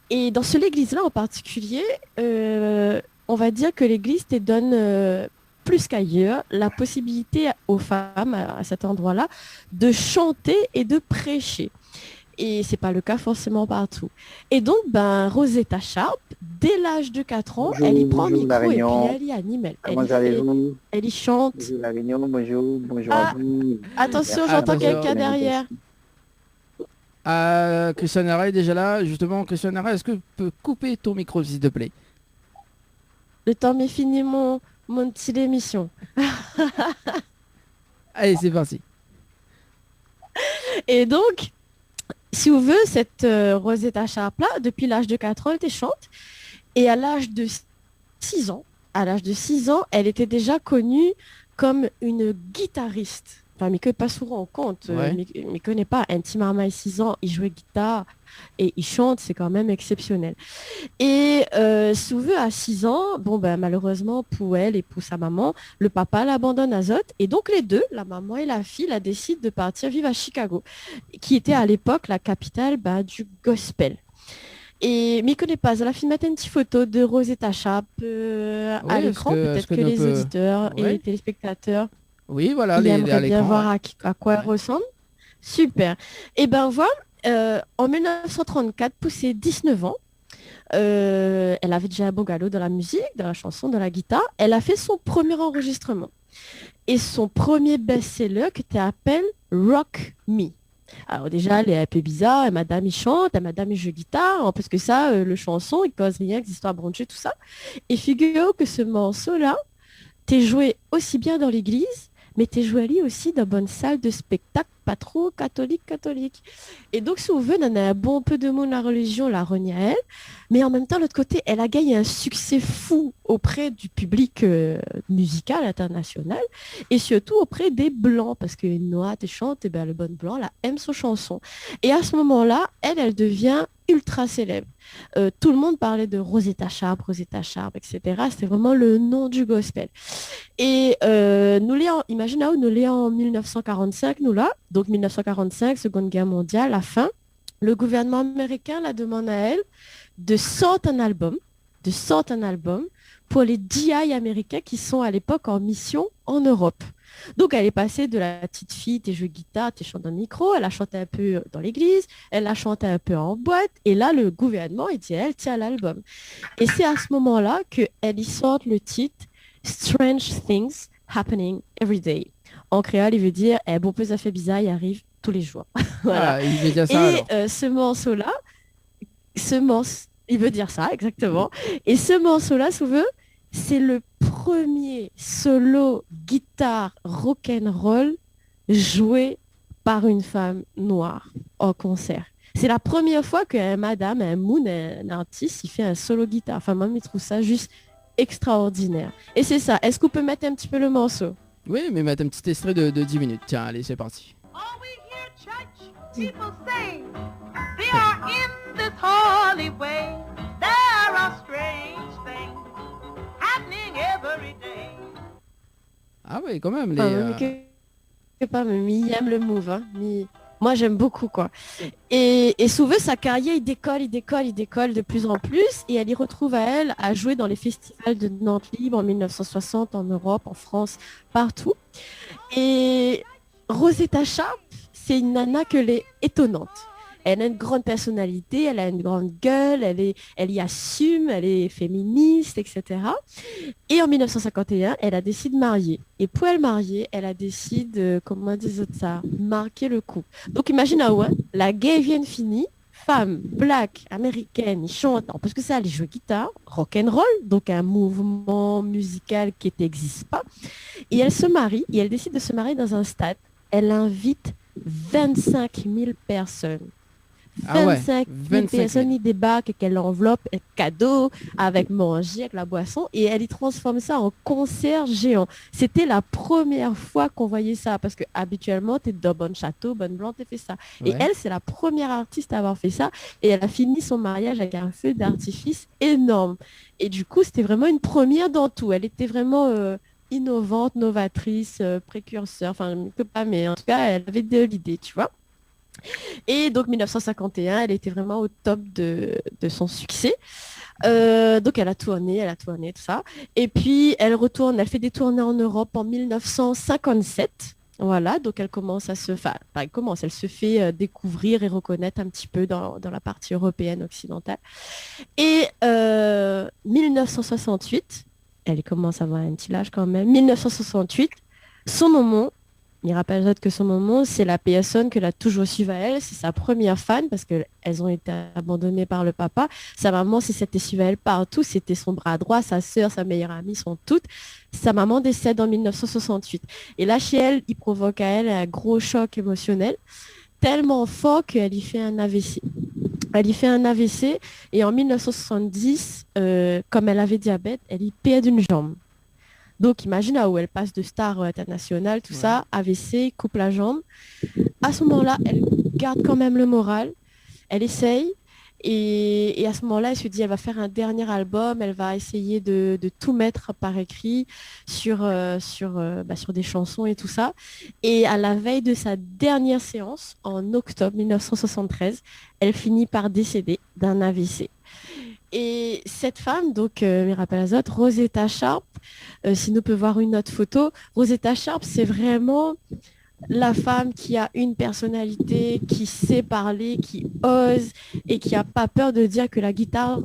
Et dans cette église-là en particulier, on va dire que l'église te donne plus qu'ailleurs la possibilité aux femmes à cet endroit-là de chanter et de prêcher. Et c'est pas le cas forcément partout. Et donc, Rosetta Sharp, dès l'âge de 4 ans, Bonjour, elle y prend le bonjour la micro et puis Réunion. elle y anime. Comment allez-vous? Elle y chante. Bonjour la Réunion, bonjour Ah, à vous. Attention, Merci j'entends pour quelqu'un derrière. Christian Arrêt est déjà là. Justement, Christian Arrêt, est-ce que tu peux couper ton micro, s'il te plaît? Le temps m'est fini mon petit émission. Allez, c'est parti. Et donc, si vous voulez, cette Rosetta Sharp-là, depuis l'âge de 4 ans, elle était chante. Et à l'âge de 6 ans, elle était déjà connue comme une guitariste. Enfin, mais que pas souvent en compte. Ouais. Mais connaît pas. Un petit marmaille 6 ans, il jouait guitare et il chante, c'est quand même exceptionnel. Et si vous voulez, à 6 ans, malheureusement pour elle et pour sa maman, le papa l'abandonne à Zot. Et donc les deux, la maman et la fille, la décident de partir vivre à Chicago, qui était à l'époque la capitale du gospel. Et mais connaît pas, elle a fait mettre une petite photo de Rosetta Sharp à l'écran, peut-être que les auditeurs et les téléspectateurs Oui, voilà, il aimerait à bien l'écran. voir à quoi elle ressemble. Super. Et voilà, en 1934, pour ses 19 ans, elle avait déjà un bon galop dans la musique, dans la chanson, dans la guitare. Elle a fait son premier enregistrement. Et son premier best-seller qui s'appelle Rock Me. Alors déjà, elle est un peu bizarre, et madame il chante, et madame il joue guitare, parce que ça, le chanson, il cause rien, que l'histoire branchée, tout ça. Et figurez-vous que ce morceau-là, t'es joué aussi bien dans l'église, mais t'es joué lui aussi dans bonne salle de spectacle, pas trop catholique. Et donc, si vous voulez, on a un bon peu de monde, la religion la renie à elle, mais en même temps, de l'autre côté, elle a gagné un succès fou auprès du public musical international, et surtout auprès des Blancs, parce que les Noirs, t'es chante, et le bon Blanc, là, aime son chanson. Et à ce moment-là, elle devient ultra célèbre. Tout le monde parlait de Rosetta Sharp, etc. C'était vraiment le nom du gospel. Et imaginez-vous, nous l'est en 1945, nous là, donc 1945, Seconde Guerre mondiale, la fin, le gouvernement américain la demande à elle de sortir un album pour les GI américains qui sont à l'époque en mission en Europe. Donc, elle est passée de la petite fille, t'es joué guitare, t'es chanté dans le micro, elle a chanté un peu dans l'église, elle a chanté un peu en boîte, et là, le gouvernement, il dit, elle tient l'album. Et c'est à ce moment-là qu'elle y sort le titre Strange Things Happening Every Day. En créole, il veut dire, peu ça fait bizarre, il arrive tous les jours. Voilà. Ah, il veut dire ça, Et ce morceau-là, il veut dire ça, exactement. Et ce morceau-là, si vous voulez, c'est le premier solo guitare rock'n'roll joué par une femme noire en concert. C'est la première fois qu'un madame, un moon, un artiste, il fait un solo guitare. Enfin, moi, je trouve ça juste extraordinaire. Et c'est ça. Est-ce qu'on peut mettre un petit peu le morceau? Oui, mais mettre un petit extrait de 10 minutes. Tiens, allez, c'est parti. All we hear church people say, they are in this holy way. There are strange things happening every day. Ah oui, quand même. Mais il aime le move. Hein. Moi, j'aime beaucoup, quoi. Et souvent, sa carrière, il décolle de plus en plus. Et elle y retrouve à jouer dans les festivals de Nantes Libre en 1960, en Europe, en France, partout. Et Rosetta Sharp, c'est une nana que elle est étonnante. Elle a une grande personnalité, elle a une grande gueule, elle y assume, elle est féministe, etc. Et en 1951, elle a décidé de marier. Et pour elle marier, elle a décidé, comment dire ça, marquer le coup. Donc imagine, la guerre vient de finir, femme, black, américaine, chantant, parce que ça, elle joue guitare, rock'n'roll, donc un mouvement mouvement musical qui n'existe pas. Et elle se marie, et elle décide de se marier dans un stade. Elle invite 25 000 personnes. Ah ouais, 25 000 25 000. personnes y débarquent avec l'enveloppe, avec cadeau, avec manger, avec la boisson, et elle y transforme ça en concert géant. C'était la première fois qu'on voyait ça, parce que habituellement, tu es dans Bonne Château, Bonne Blanc, tu fais ça. Et Ouais. elle, c'est la première artiste à avoir fait ça, et elle a fini son mariage avec un feu d'artifice énorme. Et du coup, c'était vraiment une première dans tout. Elle était vraiment innovante, novatrice, précurseur, enfin, que pas, mais en tout cas, elle avait de l'idée, tu vois. Et donc 1951, elle était vraiment au top de son succès. Donc elle a tourné, tout ça. Et puis elle retourne, elle fait des tournées en Europe en 1957. Voilà, donc elle commence à se, enfin, pas elle commence, elle se fait découvrir et reconnaître un petit peu dans la partie européenne occidentale. Et 1968, elle commence à avoir un petit âge quand même. 1968, son moment. Il rappelle que son moment, c'est la personne que l'a toujours suivie à elle. C'est sa première fan parce qu'elles ont été abandonnées par le papa. Sa maman, s'était suivie à elle partout. C'était son bras droit, sa sœur, sa meilleure amie, sont toutes. Sa maman décède en 1968. Et là, chez elle, il provoque à elle un gros choc émotionnel, tellement fort qu'elle y fait un AVC. Elle y fait un AVC et en 1970, comme elle avait diabète, elle y perd une jambe. Donc, imagine là où elle passe de star internationale, tout ça, AVC, coupe la jambe. À ce moment-là, elle garde quand même le moral. Elle essaye. Et à ce moment-là, elle se dit, elle va faire un dernier album. Elle va essayer de tout mettre par écrit sur des chansons et tout ça. Et à la veille de sa dernière séance, en octobre 1973, elle finit par décéder d'un AVC. Et cette femme, donc Mirabel Azotte, Rosetta Sharp, si nous pouvons voir une autre photo, Rosetta Sharp, c'est vraiment la femme qui a une personnalité, qui sait parler, qui ose et qui n'a pas peur de dire que la guitare,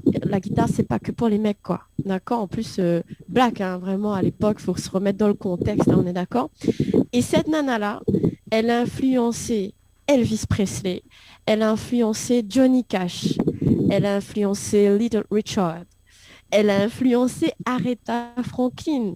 c'est pas que pour les mecs, quoi. D'accord? En plus, black, hein, vraiment, à l'époque, il faut se remettre dans le contexte, hein, on est d'accord? Et cette nana-là, elle a influencé Elvis Presley, elle a influencé Johnny Cash, elle a influencé Little Richard, elle a influencé Aretha Franklin,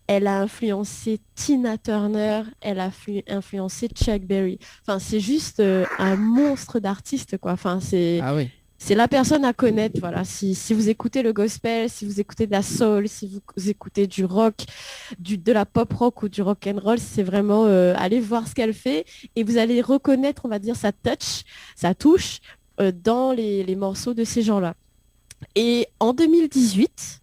elle a influencé Tina Turner, elle a influencé Chuck Berry. Enfin, c'est juste un monstre d'artiste, quoi. Enfin, Ah oui. c'est la personne à connaître, voilà. Si vous écoutez le gospel, si vous écoutez de la soul, si vous écoutez du rock, de la pop rock ou du rock and roll, c'est vraiment aller voir ce qu'elle fait et vous allez reconnaître, on va dire, sa touche dans les morceaux de ces gens-là. Et en 2018,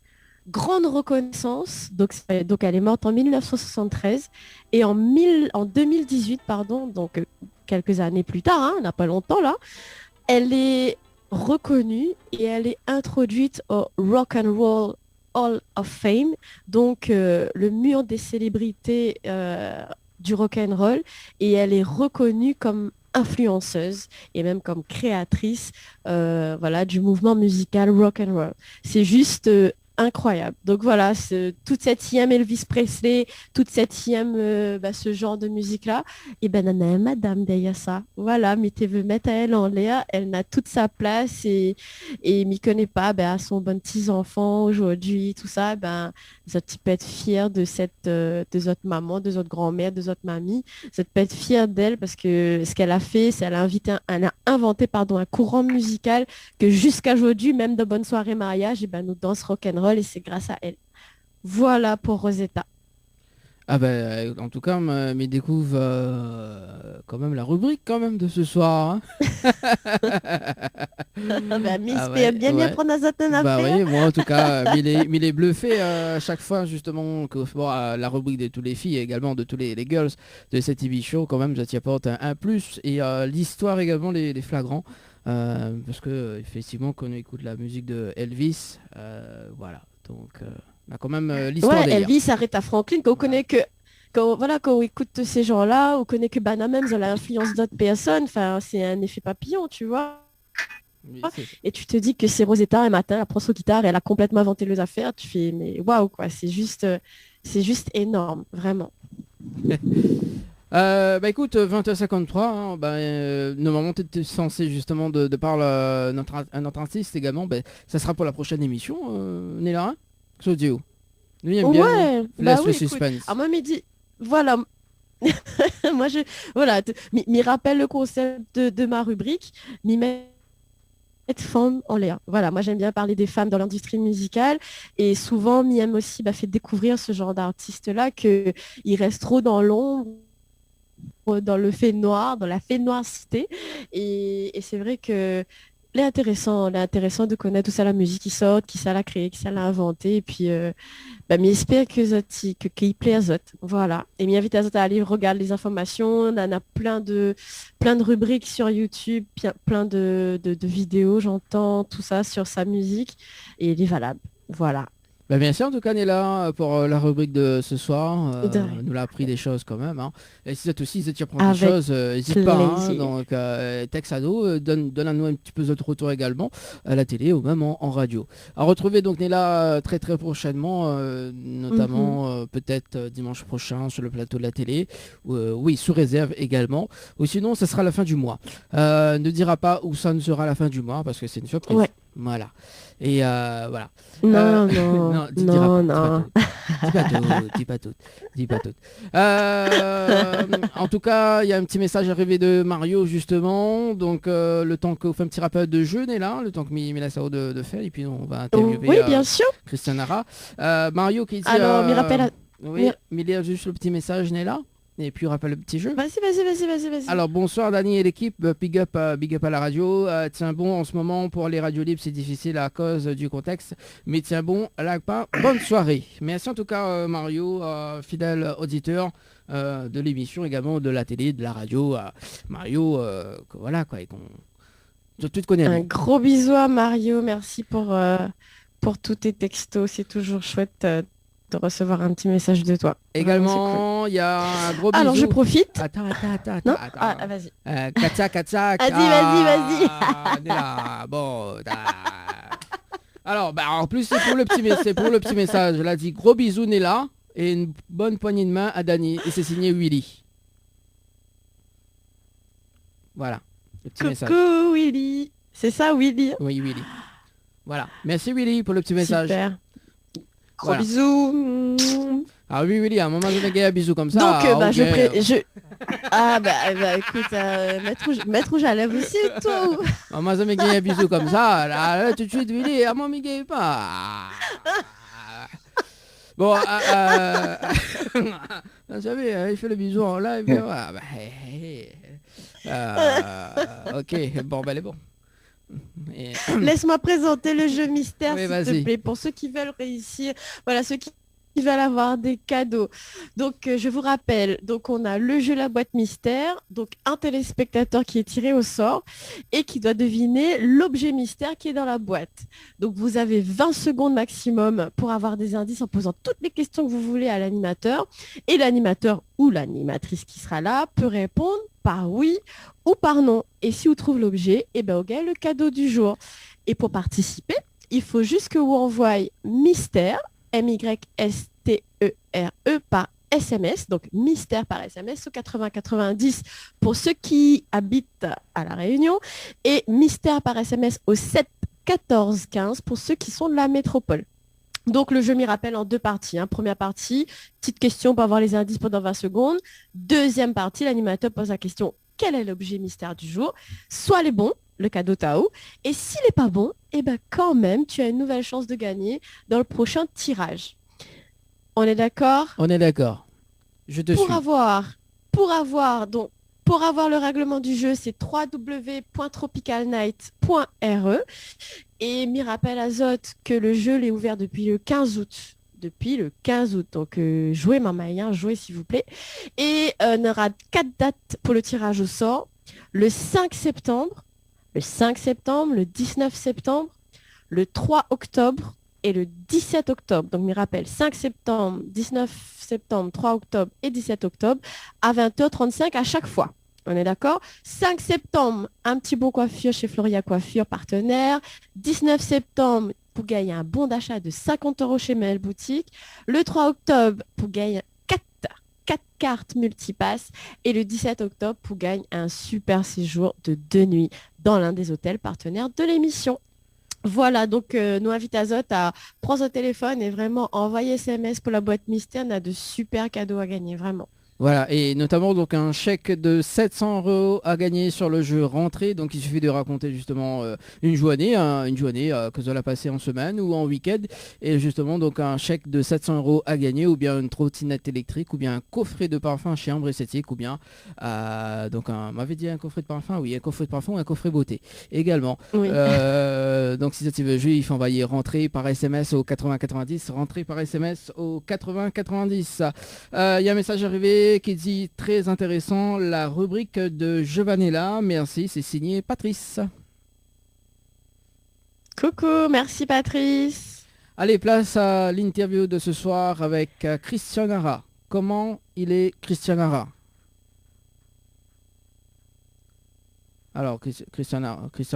grande reconnaissance, donc elle est morte en 1973 et en 2018, pardon, donc quelques années plus tard, hein, on n'a pas longtemps là, elle est reconnue et elle est introduite au Rock and Roll Hall of Fame, donc le mur des célébrités du rock and roll, et elle est reconnue comme influenceuse et même comme créatrice voilà, du mouvement musical rock and roll. C'est juste incroyable. Donc voilà, toute cette IM Elvis Presley, toute cette IM ce genre de musique-là, et ben on a un madame derrière ça. Voilà, mais tu veux mettre elle en l'air, elle a toute sa place et m'y connaît pas, à son bon petits enfants aujourd'hui, tout ça, vous peut être fier de de votre maman, de votre grand-mère, de votre mamie. Vous peut être fier d'elle parce que ce qu'elle a fait, c'est elle a inventé un courant musical que jusqu'à aujourd'hui, même de bonnes soirées mariage, nous danse rock'n'roll et c'est grâce à elle. Voilà pour Rosetta. Ah en tout cas, mais découvre quand même la rubrique quand même de ce soir. Hein. Miss peut bien prendre à certaines affaires. Oui, moi en tout cas, il est bluffé à chaque fois justement que la rubrique de toutes les filles et également de tous les girls de cette TV show quand même, ça t'y apporte un plus et l'histoire également les flagrants. Parce que effectivement quand on écoute la musique de Elvis, voilà, donc on a quand même l'histoire derrière. Elvis, Aretha Franklin, qu'on connaît que quand on écoute ces gens-là, on connaît que même de l'influence d'autres personnes, enfin c'est un effet papillon, tu vois. Oui, et tu te dis que c'est Rosetta, un matin, elle prend son guitare et elle a complètement inventé les affaires, tu fais mais waouh quoi, c'est juste énorme, vraiment. Écoute, 20h53, hein, normalement tu étais censé justement de par notre artiste également, ça sera pour la prochaine émission, Néla, Claudio. Lui, il aime bien. Ouais, Il bah laisse oui, le écoute. suspense. Ah, moi, midi, voilà. Moi, voilà, m'y rappelle le concept de ma rubrique, m'y mettre femmes en l'air. Voilà, moi, j'aime bien parler des femmes dans l'industrie musicale et souvent, m'y aime aussi fait découvrir ce genre d'artistes-là qu'ils restent trop dans l'ombre, dans le fait noir, dans la fait noircité. Et c'est vrai que l'est intéressant de connaître tout ça, la musique qui sort, qui ça l'a créé, qui ça l'a inventé. Et puis, j'espère qu'il plaît à Zot. Voilà. Et m'invite à Zot à aller regarder les informations. On en a plein de rubriques sur YouTube, plein de vidéos, j'entends tout ça sur sa musique. Et il est valable. Voilà. Bah, bien sûr, en tout cas, on est là pour la rubrique de ce soir. De rien. Nous l'a appris des choses quand même. Hein. Et si aussi, si tu apprends des Avec choses, n'hésite pas. Hein. plaisir. Donc, texte à nous, donne-nous un petit peu de retour également à la télé ou même en radio. À retrouver donc Néla très très prochainement, notamment peut-être dimanche prochain sur le plateau de la télé. Oui, sous réserve également. Ou sinon, ce sera la fin du mois. Ne dira pas où ça ne sera la fin du mois parce que c'est une surprise. Ouais. Voilà. Et voilà. Non, diras non. Dis pas tout. En tout cas, il y a un petit message arrivé de Mario justement. Donc le temps qu'on fait un petit rappel de jeu, est là, le temps que Mila Sao de faire, et puis on va interviewer Oui, bien sûr. Christian Nara. Mario qui dit. Alors, m'y rappelle. Oui, mais il y a juste le petit message, n'est là. Et puis on rappelle le petit jeu. Vas-y. Alors bonsoir Dani et l'équipe, big up à la radio. Tiens bon, en ce moment pour les radios libres c'est difficile à cause du contexte, mais tiens bon, là pas. Bonne soirée. Merci en tout cas Mario, fidèle auditeur de l'émission, également de la télé, de la radio. Mario, voilà quoi, et qu'on tu te connais. Un gros bisou à Mario, merci pour tous tes textos, c'est toujours chouette de recevoir un petit message de toi. Également, il y a un gros bisou. Alors je profite. Attends. Non Ah, vas-y. Katia. Vas-y. On est là. Bon. Alors, bah, en plus, c'est pour le petit message. Elle a dit gros bisous Néla et une bonne poignée de main à Dani. Et c'est signé Willy. Voilà. Le petit message. Coucou Willy. C'est ça Willy? Oui, Willy. Voilà. Merci Willy pour le petit message. Super. Gros Voilà. bisous. Ah oui, Willy, à un moment donné, un bisou comme ça. Donc, bah, ok. Ah, bah, écoute, mettre rouge à lèvres aussi, toi ou... À un moment donné, un bisou comme ça. Là, tout de suite, Willy, à mon Miguel, pas. Bon, vous savez, il fait le bisou en live. Ok, bon, ben, elle est bon. Et... Laisse-moi présenter le jeu mystère, Oui, s'il vas-y. te plaît, pour ceux qui veulent réussir, voilà, ceux qui veulent avoir des cadeaux. Donc, je vous rappelle, donc on a le jeu La Boîte Mystère, donc un téléspectateur qui est tiré au sort et qui doit deviner l'objet mystère qui est dans la boîte. Donc, vous avez 20 secondes maximum pour avoir des indices en posant toutes les questions que vous voulez à l'animateur. Et l'animateur ou l'animatrice qui sera là peut répondre par oui ou par non. Et si vous trouvez l'objet, eh ben, on gagne le cadeau du jour. Et pour participer, il faut juste que vous envoyez mystère, M-Y-S-T-E-R-E par SMS, donc mystère par SMS au 80-90 pour ceux qui habitent à La Réunion et mystère par SMS au 7-14-15 pour ceux qui sont de la métropole. Donc le jeu m'y rappelle en deux parties. Hein. Première partie, petite question pour avoir les indices pendant 20 secondes. Deuxième partie, l'animateur pose la question quel est l'objet mystère du jour? Soit les bons, le cadeau Tao. Et s'il n'est pas bon, eh ben quand même, tu as une nouvelle chance de gagner dans le prochain tirage. On est d'accord? On est d'accord. Je te suis. Pour avoir le règlement du jeu, c'est www.tropicalnight.re. Et m'y rappelle Azot que le jeu est ouvert depuis le 15 août. Donc jouez maman, hein, jouez s'il vous plaît. Et on aura 4 dates pour le tirage au sort. Le 5 septembre, le 19 septembre, le 3 octobre et le 17 octobre. Donc, m'y rappelle 5 septembre, 19 septembre, 3 octobre et 17 octobre à 20h35 à chaque fois. On est d'accord? 5 septembre, un petit bon coiffure chez Floria Coiffure, partenaire. 19 septembre, pour gagner un bon d'achat de 50 € chez Mail Boutique. Le 3 octobre, pour gagner 4 cartes multipass. Et le 17 octobre, pour gagner un super séjour de 2 nuits dans l'un des hôtels partenaires de l'émission. Voilà, donc nous invite Azote à prendre son téléphone et vraiment envoyer SMS pour la boîte mystère. On a de super cadeaux à gagner, vraiment. Voilà, et notamment donc un chèque de 700 € à gagner sur le jeu Rentrée. Donc il suffit de raconter justement une journée, que vous allez passer en semaine ou en week-end. Et justement donc un chèque de 700 € à gagner, ou bien une trottinette électrique, ou bien un coffret de parfum chez Ambre Esthétique, ou bien m'avait dit un coffret de parfum, oui, un coffret de parfum ou un coffret beauté également. Oui. Donc si ça tu veux jouer, il faut envoyer Rentrée par SMS au 8090, Rentrée par SMS au 8090. Il y a un message arrivé qui dit très intéressant, la rubrique de Giovanella. Merci, c'est signé Patrice. Coucou, merci Patrice. Allez, place à l'interview de ce soir avec Christian Hara. Comment il est Christian Hara? Alors, Christian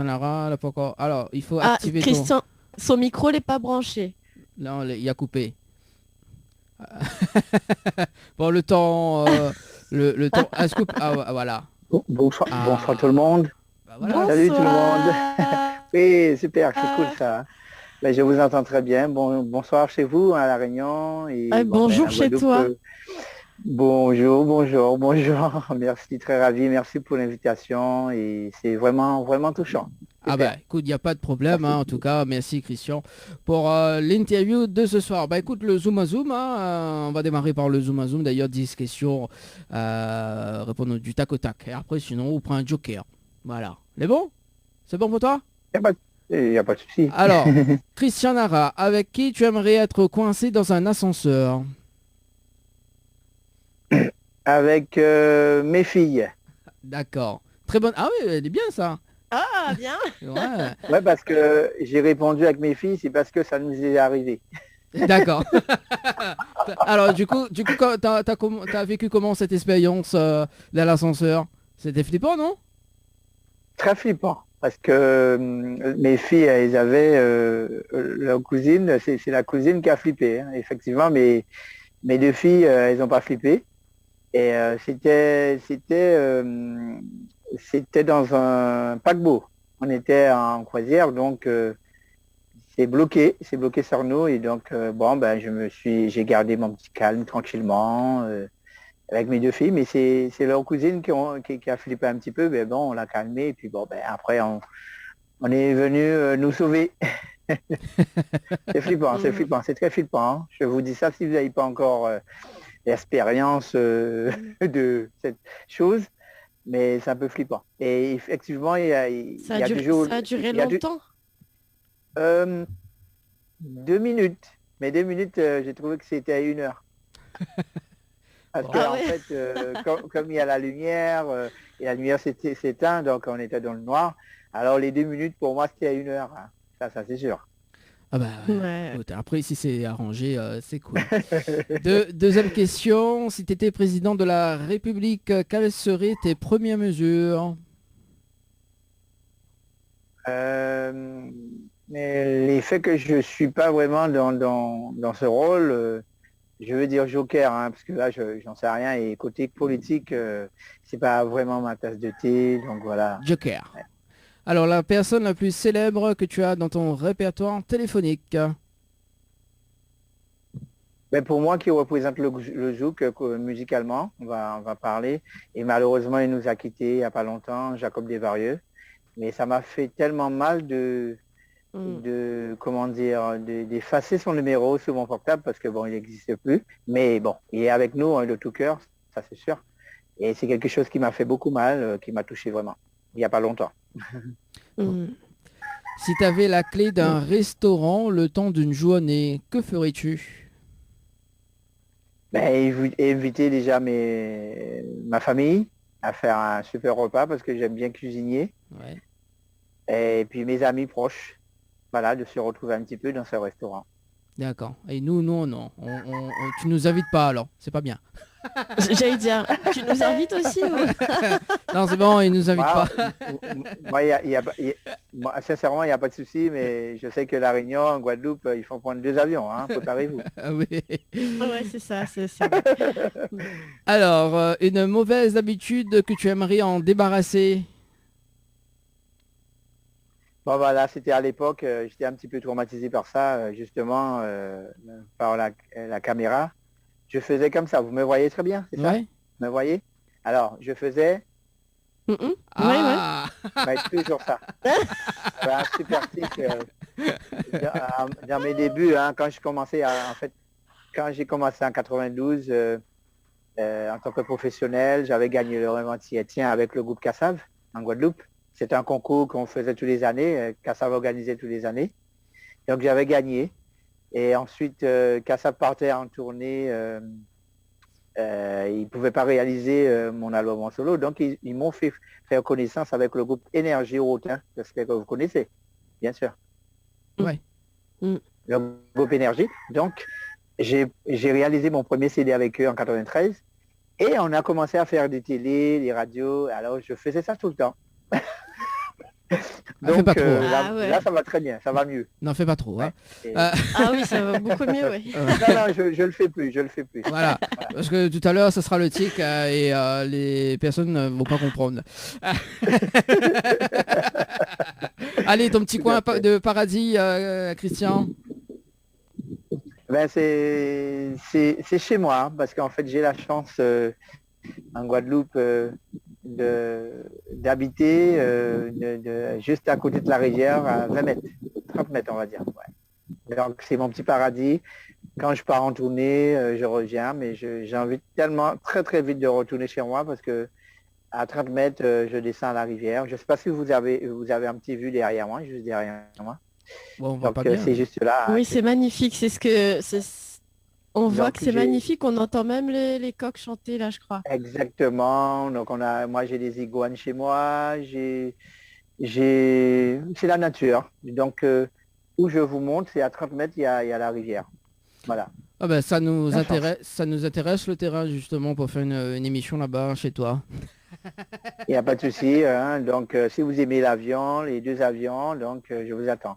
Hara, là, pas encore. Alors, il faut activer Christian, son micro n'est pas branché. Non, il a coupé. Bon, le temps... le temps... voilà. Bonsoir tout le monde. Bah, voilà. Salut tout le monde. Oui, super, c'est cool ça. Ben, je vous entends très bien. Bonsoir chez vous à La Réunion. Et, bonjour chez toi. Bonjour. Merci, très ravi. Merci pour l'invitation. Et c'est vraiment, vraiment touchant. Ah bah écoute, il n'y a pas de problème, en tout cas, merci Christian pour l'interview de ce soir. Bah écoute, le Zoom à Zoom, on va démarrer par le Zoom à Zoom, d'ailleurs 10 questions, répondre du tac au tac. Et après sinon, on prend un joker. Voilà. C'est bon? C'est bon pour toi? Il n'y a pas de souci. Alors, Christian Hara, avec qui tu aimerais être coincé dans un ascenseur? Avec mes filles. D'accord. Très bonne. Ah oui, elle est bien ça. Ah, bien. Ouais, parce que j'ai répondu avec mes filles, c'est parce que ça nous est arrivé. D'accord. Alors, du coup, t'as vécu comment cette expérience dans l'ascenseur? C'était flippant, non? Très flippant, parce que mes filles, elles avaient leur cousine, c'est la cousine qui a flippé. Hein. Effectivement, mes deux filles, elles n'ont pas flippé. Et c'était dans un paquebot. On était en croisière, donc c'est bloqué sur nous. Et donc, j'ai gardé mon petit calme tranquillement avec mes deux filles. Mais c'est leur cousine qui a flippé un petit peu. Mais bon, on l'a calmé. Et puis après, on est venu nous sauver. C'est flippant, c'est très flippant. Hein. Je vous dis ça si vous n'avez pas encore l'expérience de cette chose. Mais c'est un peu flippant. Et effectivement, ça a duré longtemps 2 minutes. Mais 2 minutes, j'ai trouvé que c'était 1 heure. Parce qu'en fait, comme il y a la lumière, et la lumière s'éteint, donc on était dans le noir. Alors les 2 minutes, pour moi, c'était 1 heure. Hein. Ça c'est sûr. Ah bah, écoute, après, si c'est arrangé, c'est cool. Deuxième question, si tu étais président de la République, quelles seraient tes premières mesures? Les faits que je suis pas vraiment dans ce rôle, je veux dire joker, hein, parce que là, j'en sais rien. Et côté politique, c'est pas vraiment ma tasse de thé, donc voilà. Joker. Ouais. Alors, la personne la plus célèbre que tu as dans ton répertoire téléphonique? Ben pour moi, qui représente le zouk musicalement, on va parler. Et malheureusement, il nous a quittés il n'y a pas longtemps, Jacob Desvarieux. Mais ça m'a fait tellement mal d'effacer son numéro sur mon portable parce que bon, il n'existe plus. Mais bon, il est avec nous, hein, de tout cœur, ça c'est sûr. Et c'est quelque chose qui m'a fait beaucoup mal, qui m'a touché vraiment, il n'y a pas longtemps. Si tu avais la clé d'un restaurant le temps d'une journée, que ferais-tu? Inviter déjà ma famille à faire un super repas parce que j'aime bien cuisiner. Ouais. Et puis mes amis proches, voilà, de se retrouver un petit peu dans ce restaurant. D'accord. Et nous, non. Tu nous invites pas alors, c'est pas bien. J'allais dire, tu nous invites aussi ou... Non, c'est bon, ils nous invitent pas. Moi, sincèrement, il n'y a pas de souci, mais je sais que La Réunion, en Guadeloupe, ils font prendre 2 avions, hein, préparez-vous. Ah oui. Ouais, c'est ça. Alors, une mauvaise habitude que tu aimerais en débarrasser? Bon, voilà, c'était à l'époque, j'étais un petit peu traumatisé par ça, justement, par la caméra. Je faisais comme ça, vous me voyez très bien, c'est ça? Ouais. Vous me voyez? Alors, je faisais Mhm. Ouais, ouais. Ah, toujours ça. J'avais un super tic dans mes débuts, hein, quand je commençais quand j'ai commencé en 92, en tant que professionnel, j'avais gagné le Revantier Tiens avec le groupe Cassav en Guadeloupe. C'est un concours qu'on faisait tous les années, Cassav organisait tous les années. Donc j'avais gagné. Et ensuite, Cassav partait en tournée. Ils ne pouvaient pas réaliser mon album en solo. Donc ils m'ont fait faire connaissance avec le groupe Énergie Rotin, j'espère que vous connaissez, bien sûr. ouais. Le groupe Énergie. Donc j'ai réalisé mon premier CD avec eux en 93. Et on a commencé à faire des télés, des radios. Alors je faisais ça tout le temps. Fais pas trop, hein. Là, Ah ouais. là, ça va très bien, ça va mieux. N'en fais pas trop. Hein. Et- Ah oui, ça va beaucoup mieux, oui. Non, non, je le fais plus, je le fais plus. Voilà, parce que tout à l'heure, ça sera le tic et les personnes ne vont pas comprendre. Allez, ton petit coin de paradis, Christian. Ben, c'est chez moi, hein, parce qu'en fait, j'ai la chance en Guadeloupe d'habiter juste à côté de la rivière, à 20 mètres, 30 mètres, on va dire. Ouais. Donc, c'est mon petit paradis. Quand je pars en tournée, je reviens, mais j'ai envie tellement, très très vite de retourner chez moi parce que à 30 mètres, je descends à la rivière. Je ne sais pas si vous avez un petit vue derrière moi, juste derrière moi. Bon, on va Donc, pas bien. c'est juste là. Oui, c'est magnifique. On voit Donc, que c'est j'ai- magnifique. On entend même les coqs chanter là, je crois. Exactement. Donc moi j'ai des iguanes chez moi. C'est la nature. Donc où je vous montre, c'est à 30 mètres, il y a la rivière. Voilà. Ah ben, ça nous La chance. intéresse le terrain justement pour faire une émission là-bas chez toi. Il n'y a pas de souci. Hein. Donc si vous aimez l'avion, les 2 avions, donc je vous attends.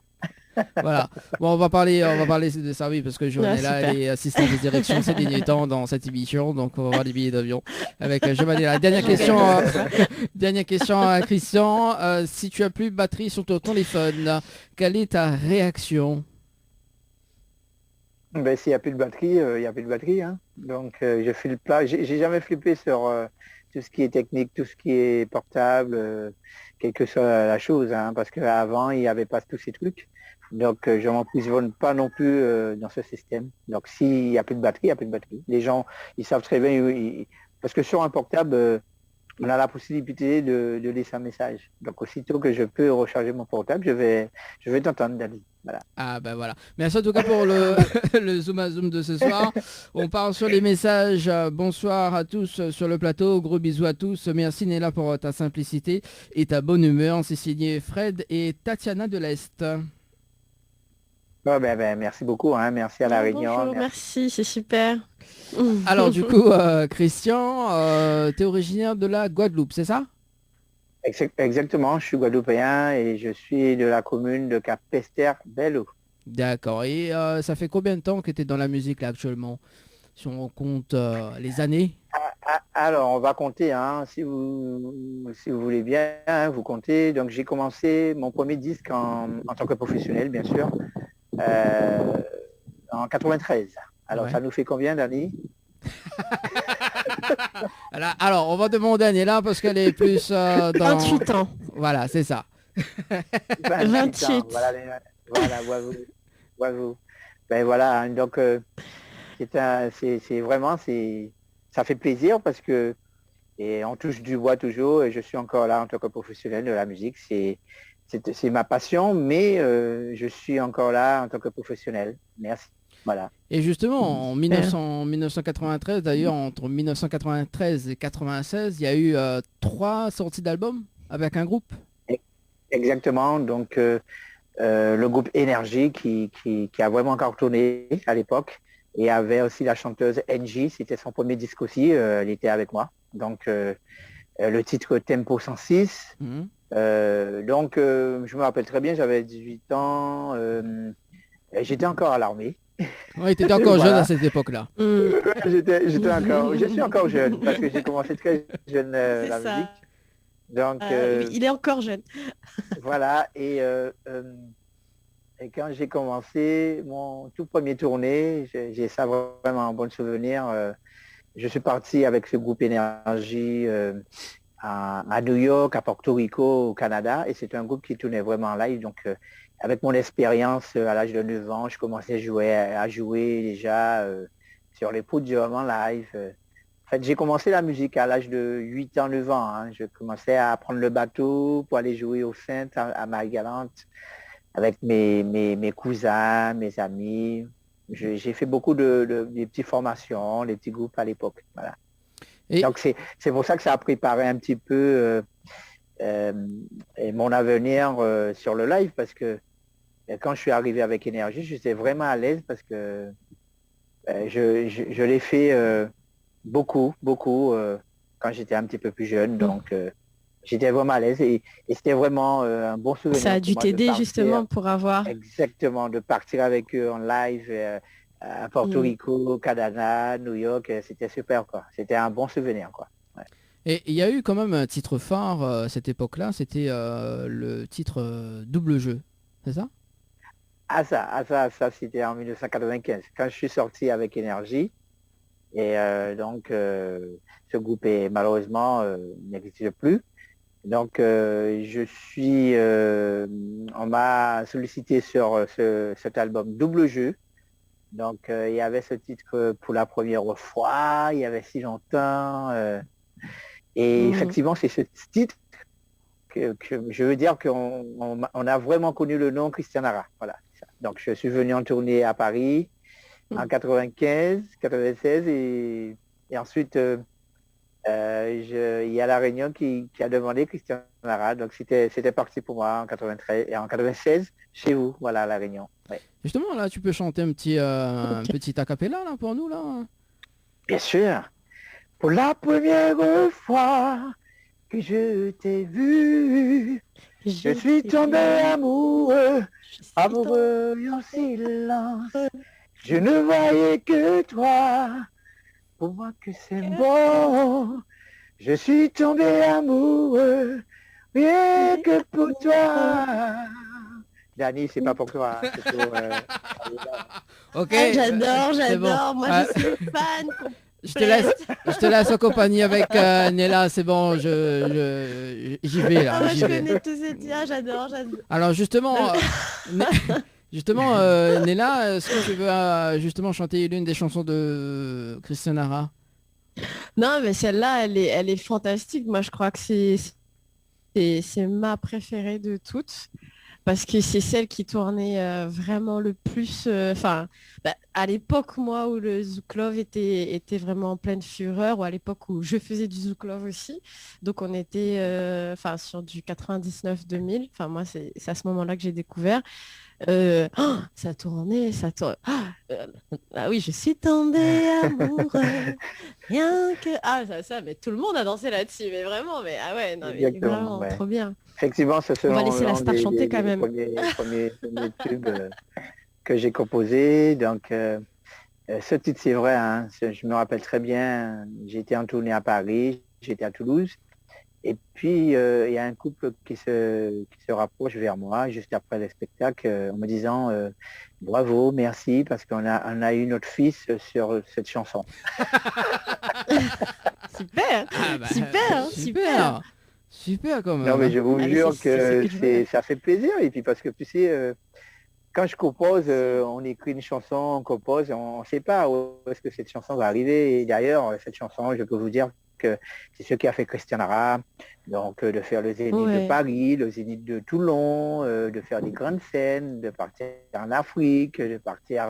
Voilà. Bon, on va parler de ça, oui, parce que Joanne Ah, est là, super. elle est assistante de direction ces derniers temps dans cette émission, donc on va voir les billets d'avion avec Joanne. La dernière question, dernière question à Christian. Si tu as plus de batterie sur ton téléphone, quelle est ta réaction? Ben, s'il n'y a plus de batterie, il n'y a plus de batterie. Hein. Donc je flippe pas. J'ai jamais flippé sur tout ce qui est technique, tout ce qui est portable, quelle que soit la chose, hein, parce qu'avant, il n'y avait pas tous ces trucs. Donc je ne m'emprisonne pas non plus dans ce système. Donc s'il n'y a plus de batterie, il n'y a plus de batterie. Les gens, ils savent très bien, parce que sur un portable, on a la possibilité de laisser un message. Donc aussitôt que je peux recharger mon portable, je vais t'entendre, Dali. Voilà. Ah ben voilà. Merci en tout cas pour le, le Zoom à Zoom de ce soir. On part sur les messages. Bonsoir à tous sur le plateau. Gros bisous à tous. Merci Néla pour ta simplicité et ta bonne humeur. C'est signé Fred et Tatiana de l'Est. Oh, ben, merci beaucoup. Hein. Merci à la Réunion. Bonjour, merci, c'est super. Alors du coup, Christian, tu es originaire de la Guadeloupe, c'est ça? Exactement, je suis guadeloupéen et je suis de la commune de Cap-Pester-Belle-Eau. D'accord. Et ça fait combien de temps que tu es dans la musique là actuellement? Si on compte les années? Alors, on va compter, hein, si vous voulez bien, hein, vous comptez. Donc, j'ai commencé mon premier disque en tant que professionnel, bien sûr, en 93. Alors, Ouais. ça nous fait combien d'années? Alors, on va demander à Néla parce qu'elle est plus dans... 28 ans. Voilà, c'est ça. 28. ans. Voilà, bravo. Ben voilà, hein, donc c'est vraiment, ça fait plaisir parce que et on touche du bois toujours et je suis encore là en tant que professionnel de la musique. C'est ma passion, mais je suis encore là en tant que professionnel. Merci. Voilà. Et justement, en 1993, d'ailleurs, entre 1993 et 96, il y a eu 3 sorties d'albums avec un groupe. Exactement. Donc, le groupe Énergie qui a vraiment cartonné à l'époque. Et avait aussi la chanteuse NJ, c'était son premier disque aussi, elle était avec moi. Donc, le titre Tempo 106. Mhm. Donc, je me rappelle très bien, j'avais 18 ans. Et j'étais encore à l'armée. Ouais, tu étais encore Voilà. jeune à cette époque-là. Je suis encore jeune parce que j'ai commencé très jeune C'est la ça. musique. Donc, Il est encore jeune. voilà. Et quand j'ai commencé mon tout premier tournée, j'ai ça vraiment un bon souvenir. Je suis parti avec ce groupe Énergie à New York, à Porto Rico, au Canada. Et c'est un groupe qui tournait vraiment en live. Donc, avec mon expérience à l'âge de 9 ans, je commençais à jouer déjà sur les podiums en live. En fait, j'ai commencé la musique à l'âge de 8 ans, 9 ans. Hein. Je commençais à prendre le bateau pour aller jouer au Saintes, à Marie-Galante, avec mes cousins, mes amis. J'ai fait beaucoup des petites formations, des petits groupes à l'époque. Voilà. Et- Donc, c'est pour ça que ça a préparé un petit peu mon avenir sur le live, parce que quand je suis arrivé avec Énergie, j'étais vraiment à l'aise parce que je l'ai fait beaucoup quand j'étais un petit peu plus jeune. Donc, j'étais vraiment à l'aise et c'était vraiment un bon souvenir. Ça a pour dû moi de t'aider partir- justement pour avoir... Exactement, de partir avec eux en live à Porto Rico, Canada, New York. C'était super, quoi. C'était un bon souvenir, quoi. Ouais. Et il y a eu quand même un titre phare à cette époque-là, c'était le titre Double Jeu, c'est ça? Ça, c'était en 1995, quand je suis sorti avec Énergie. Et donc, ce groupe est malheureusement n'existe plus. Donc, on m'a sollicité sur cet album Double Jeu. Donc, il y avait ce titre pour la première fois, il y avait si longtemps. Et effectivement, c'est ce titre que je veux dire qu'on a vraiment connu le nom Christian Hara. Voilà. Donc, je suis venu en tournée à Paris en 95, 96 et ensuite, il y a La Réunion qui a demandé Christian Hara. Donc, c'était parti pour moi en 93 et en 96 chez vous, voilà, à La Réunion. Ouais. Justement, là, tu peux chanter un petit a cappella là, pour nous, là? Bien sûr. Pour la première fois que je t'ai vu, je suis tombé amoureux en silence. Je ne voyais que toi, pour moi que c'est bon. Je suis tombé amoureux, rien que pour toi. Dani, c'est pas pour toi. Hein, c'est pour, Ok. J'adore, c'est bon. j'adore. Moi, je suis fan. Je te laisse en compagnie avec Nella, c'est bon, j'y vais là. Ah, moi, j'y je vais. connais tous ces tiens, j'adore. Alors justement, Nella, est-ce que tu veux justement chanter l'une des chansons de Christian Hara? Non, mais celle-là, elle est fantastique. Moi, je crois que c'est ma préférée de toutes. Parce que c'est celle qui tournait vraiment le plus... à l'époque, moi, où le Zouk Love était vraiment en pleine fureur, ou à l'époque où je faisais du Zouk Love aussi. Donc, on était sur du 99-2000. Enfin, moi, c'est à ce moment-là que j'ai découvert. Ça tournait. Ah oui, je suis tombée amoureux. Rien que... Ah, ça, mais tout le monde a dansé là-dessus. Mais vraiment, ah ouais, non, mais Exactement, vraiment, ouais. trop bien. Effectivement, ce sont On va laisser la star chanter quand même. premiers tubes que j'ai composés. Donc, ce titre, c'est vrai, hein, je me rappelle très bien, j'étais en tournée à Paris, j'étais à Toulouse. Et puis, il y a un couple qui se rapproche vers moi juste après le spectacle en me disant bravo, merci, parce qu'on a eu notre fils sur cette chanson. Super, super. Super quand même. Non, mais je vous Allez, jure c'est ce que je veux. ça fait plaisir. Et puis parce que tu sais, quand je compose, on écrit une chanson, on compose, on ne sait pas où est-ce que cette chanson va arriver. Et d'ailleurs, cette chanson, je peux vous dire que c'est ce qui a fait Christian Hara, donc de faire le Zénith de Paris, le Zénith de Toulon, de faire des grandes scènes, de partir en Afrique, de partir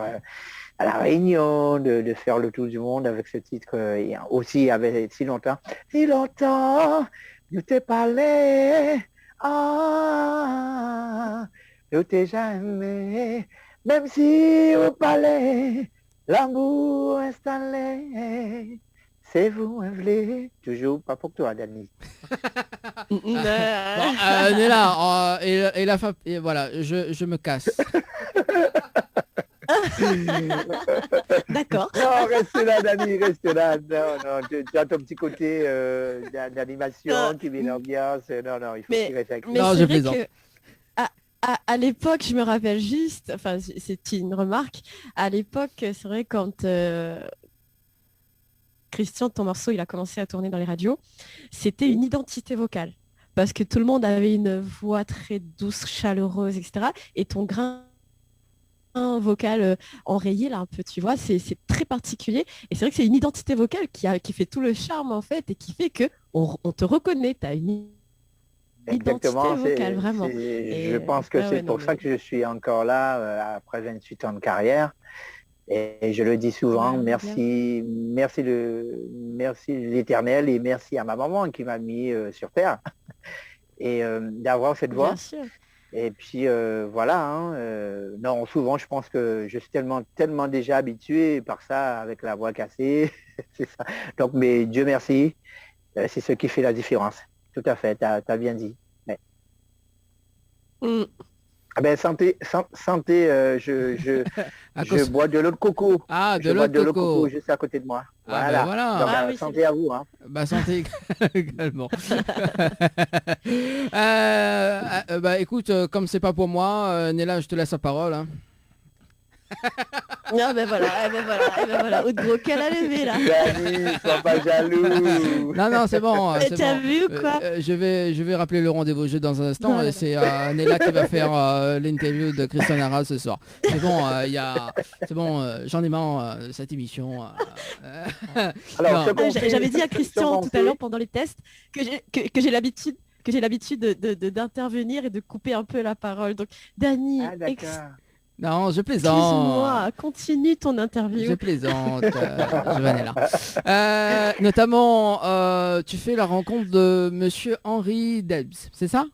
à La Réunion, de faire le tour du monde avec ce titre. Et aussi, il y avait si longtemps, je t'ai parlé, je t'ai jamais, même si au palais, l'amour installé, c'est vous un toujours pas pour toi, Dani. Bon, Nella, et voilà, je me casse. D'accord. Non, reste là, Dani, reste là. Non, non, tu as ton petit côté d'animation qui met l'ambiance. Non, non, il faut que tu restes avec Mais Non, c'est je vrai plaisante. que à l'époque, je me rappelle juste, enfin c'est une remarque, à l'époque, c'est vrai quand Christian, ton morceau, il a commencé à tourner dans les radios, c'était une identité vocale. Parce que tout le monde avait une voix très douce, chaleureuse, etc. Et ton grain vocal enrayé, là, un peu, tu vois, c'est très particulier. Et c'est vrai que c'est une identité vocale qui fait tout le charme, en fait, et qui fait que on te reconnaît. Tu as une Exactement, identité vocale, vraiment. je Et, pense que ouais, c'est ouais, non, pour ça mais- que je suis encore là après 28 ans de carrière. Et je le dis souvent, Ouais, merci l'Éternel et merci à ma maman qui m'a mis sur terre et d'avoir cette voix. bien sûr. Et puis voilà, hein, non, souvent je pense que je suis tellement déjà habitué par ça avec la voix cassée. C'est ça. Donc, mais Dieu merci, c'est ce qui fait la différence. Tout à fait, tu as bien dit. Ouais. Mm. Ah ben santé, À je cause- bois de l'eau de coco. Ah, de Je bois l'eau de de l'eau de coco. coco juste à côté de moi. Ah, Voilà. ben voilà. Donc, Ah oui, c'est santé à vous. Hein. Bah santé également. Bah écoute, comme c'est pas pour moi, Néla, je te laisse la parole. Hein. Ah ben voilà, Haute gros qu'elle a levé là. Dani, sois pas jaloux. Non, non, c'est bon. Et c'est t'as bon. vu quoi Je vais rappeler le rendez-vous jeu dans un instant. Voilà. Et c'est Néla qui va faire l'interview de Christian Ara ce soir. C'est bon, c'est bon, j'en ai marre de cette émission. Alors, Non. ce qu'on fait- J'avais dit à ce Christian qu'on tout à l'heure fait- pendant les tests que j'ai l'habitude d'intervenir et de couper un peu la parole. Donc Dani, Ah, d'accord. Non, je plaisante. excuse-moi, continue ton Je interview. plaisante, Giovanella. Notamment, tu fais la rencontre de Monsieur Henri Debs, c'est ça?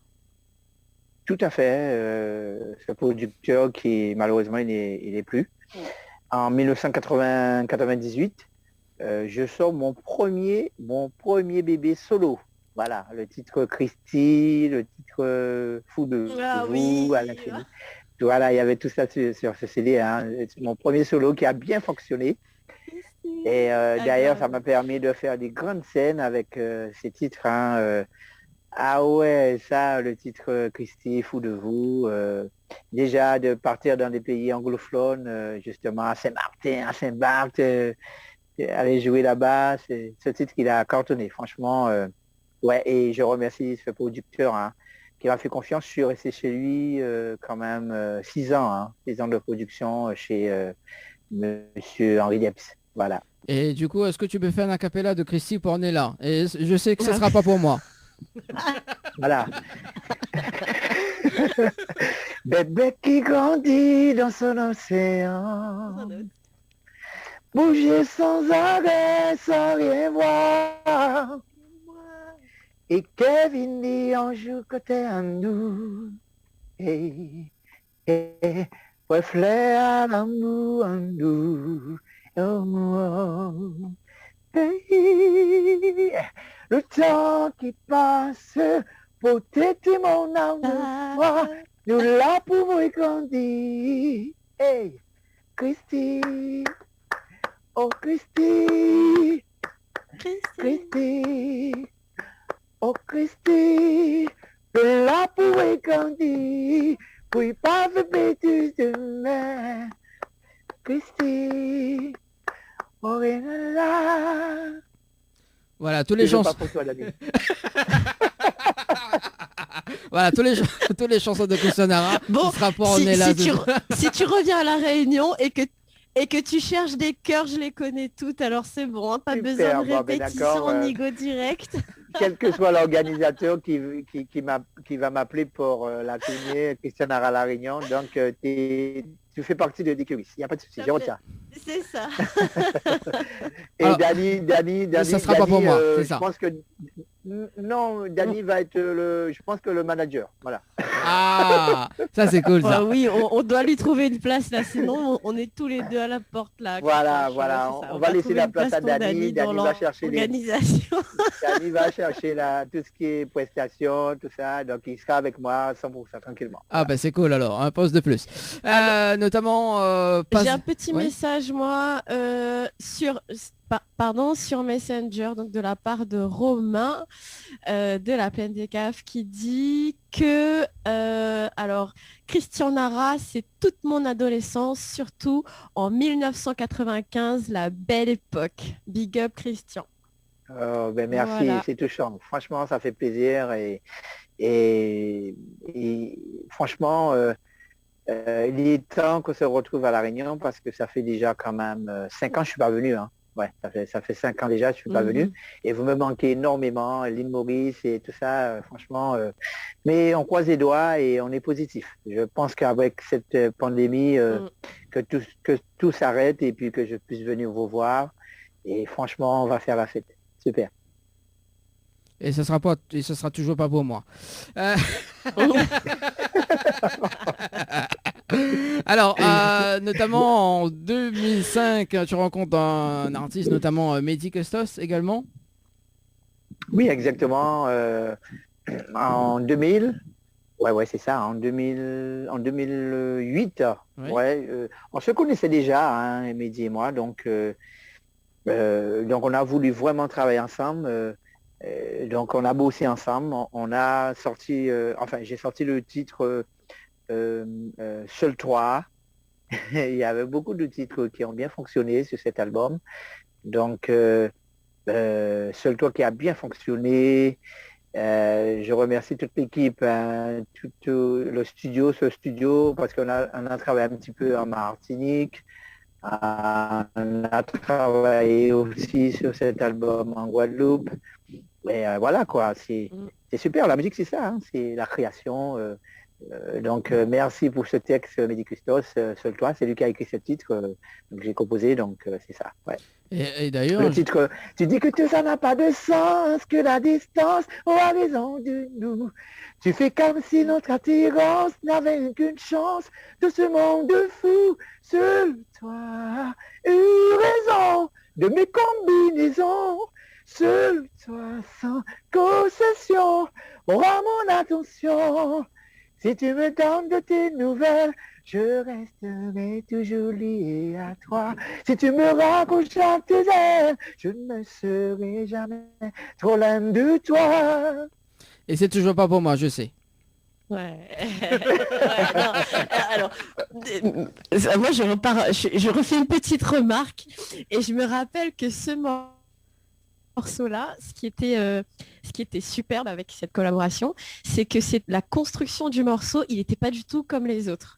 Tout à fait. Ce producteur qui malheureusement il n'est plus. En 1998, je sors mon premier bébé solo. Voilà, le titre Christy, le titre Fou de Ah vous oui. à l'infini. Voilà, il y avait tout ça sur ce CD. Hein. C'est mon premier solo qui a bien fonctionné. Et d'ailleurs, ça m'a permis de faire des grandes scènes avec ces titres. Hein, ah ouais, ça, le titre Christy, Fou de vous. Déjà, de partir dans des pays anglophones, justement à Saint-Martin, à Saint-Barth, aller jouer là-bas. C'est ce titre qu'il a cartonné, franchement. Ouais, et je remercie ce producteur hein, qui m'a fait confiance. Je suis resté chez lui quand même 6 ans, hein, 6 ans de production chez Monsieur Henri Debs. Voilà. Et du coup, est-ce que tu peux faire un acapella de Christy pour Néla? Et je sais que ce sera pas pour moi. Voilà. Bébé qui grandit dans son océan, bouger sans arrêt, sans rien voir. Et Kevin dit un jour côté à nous. Hey, hey, ouais, flair à l'amour en nous. Oh, oh. Hey, le temps qui passe, pour t'aider mon amour, nous là pour grandir. Hey, Christy, oh Christy, Christy, oh Christy, nous là pour grandir, pour pas faire bêtises demain. Christy, oh rien là. Voilà, tous les Je veux chansons. pas pour toi, Dani. Voilà, tous les chansons de Christian Ara. Bon, Ce sera pour si, Néla. si tu reviens à la Réunion et que tu cherches des chœurs, je les connais toutes, alors c'est bon, hein, pas Super, besoin de bon, ben répétition d'accord, en ego direct. Quel que soit l'organisateur qui va m'appeler pour la tournée Christian Ara La Réunion, donc tu fais partie de l'écurie. Il n'y a pas de souci, je retiens. C'est ça. Et Alors, Dani, ça sera pas pour moi, c'est ça. Je pense que Non, Dany va être je pense que le manager. Voilà. Ah, ça c'est cool ça. Oui, on doit lui trouver une place là, sinon on est tous les deux à la porte là. Voilà, Christophe, voilà. c'est ça. On va laisser trouver la une place à pour Dany. dans Dany va chercher l'organisation. Dany va chercher tout ce qui est prestations, tout ça. Donc il sera avec moi 100% tranquillement. Ah bah c'est cool alors, un poste de plus. Notamment J'ai un petit message moi sur Messenger, donc de la part de Romain de la Plaine des Caves qui dit que alors Christian Nara, c'est toute mon adolescence, surtout en 1995, la belle époque. Big up Christian. Merci, Voilà. c'est touchant. Franchement, ça fait plaisir et franchement, il est temps qu'on se retrouve à La Réunion parce que ça fait déjà quand même 5 ans que je suis pas venu. Hein. Ouais, ça fait 5 ans déjà que je suis pas venu et vous me manquez énormément, l'île Maurice et tout ça, franchement. Mais on croise les doigts et on est positif. Je pense qu'avec cette pandémie, que tout s'arrête et puis que je puisse venir vous voir et franchement, on va faire la fête. Super. Et ce sera toujours pas pour moi. Alors, notamment en 2005, tu rencontres un artiste, notamment Mehdi Custos également. Oui, exactement. En 2000, ouais, c'est ça. En 2008, Oui. ouais. On se connaissait déjà, hein, Mehdi et moi, donc on a voulu vraiment travailler ensemble. Donc on a bossé ensemble. On a sorti, j'ai sorti le titre Seul Toi. Il y avait beaucoup de titres qui ont bien fonctionné sur cet album. Donc Seul Toi qui a bien fonctionné. Je remercie toute l'équipe, hein, tout le studio, parce qu'on a travaillé un petit peu en Martinique. On a travaillé aussi sur cet album en Guadeloupe. Et voilà quoi, c'est super. La musique, c'est ça, hein, c'est la création. Donc merci pour ce texte, Mehdi Custos, Seul Toi, c'est lui qui a écrit ce titre, donc j'ai composé, donc c'est ça. Ouais. Et d'ailleurs, Le titre, tu dis que tout ça n'a pas de sens, que la distance aura raison de nous. Tu fais comme si notre attirance n'avait qu'une chance de ce monde fou. Seul toi, eu raison de mes combinaisons. Seul toi, sans concession, aura mon attention. Si tu me donnes de tes nouvelles, je resterai toujours lié à toi. Si tu me raccroches à tes ailes, je ne me serai jamais trop loin de toi. et c'est toujours pas pour moi, je sais. Ouais. Non. Alors, moi je refais une petite remarque et je me rappelle que ce morceau-là, ce qui était superbe avec cette collaboration, c'est que c'est la construction du morceau, il n'était pas du tout comme les autres.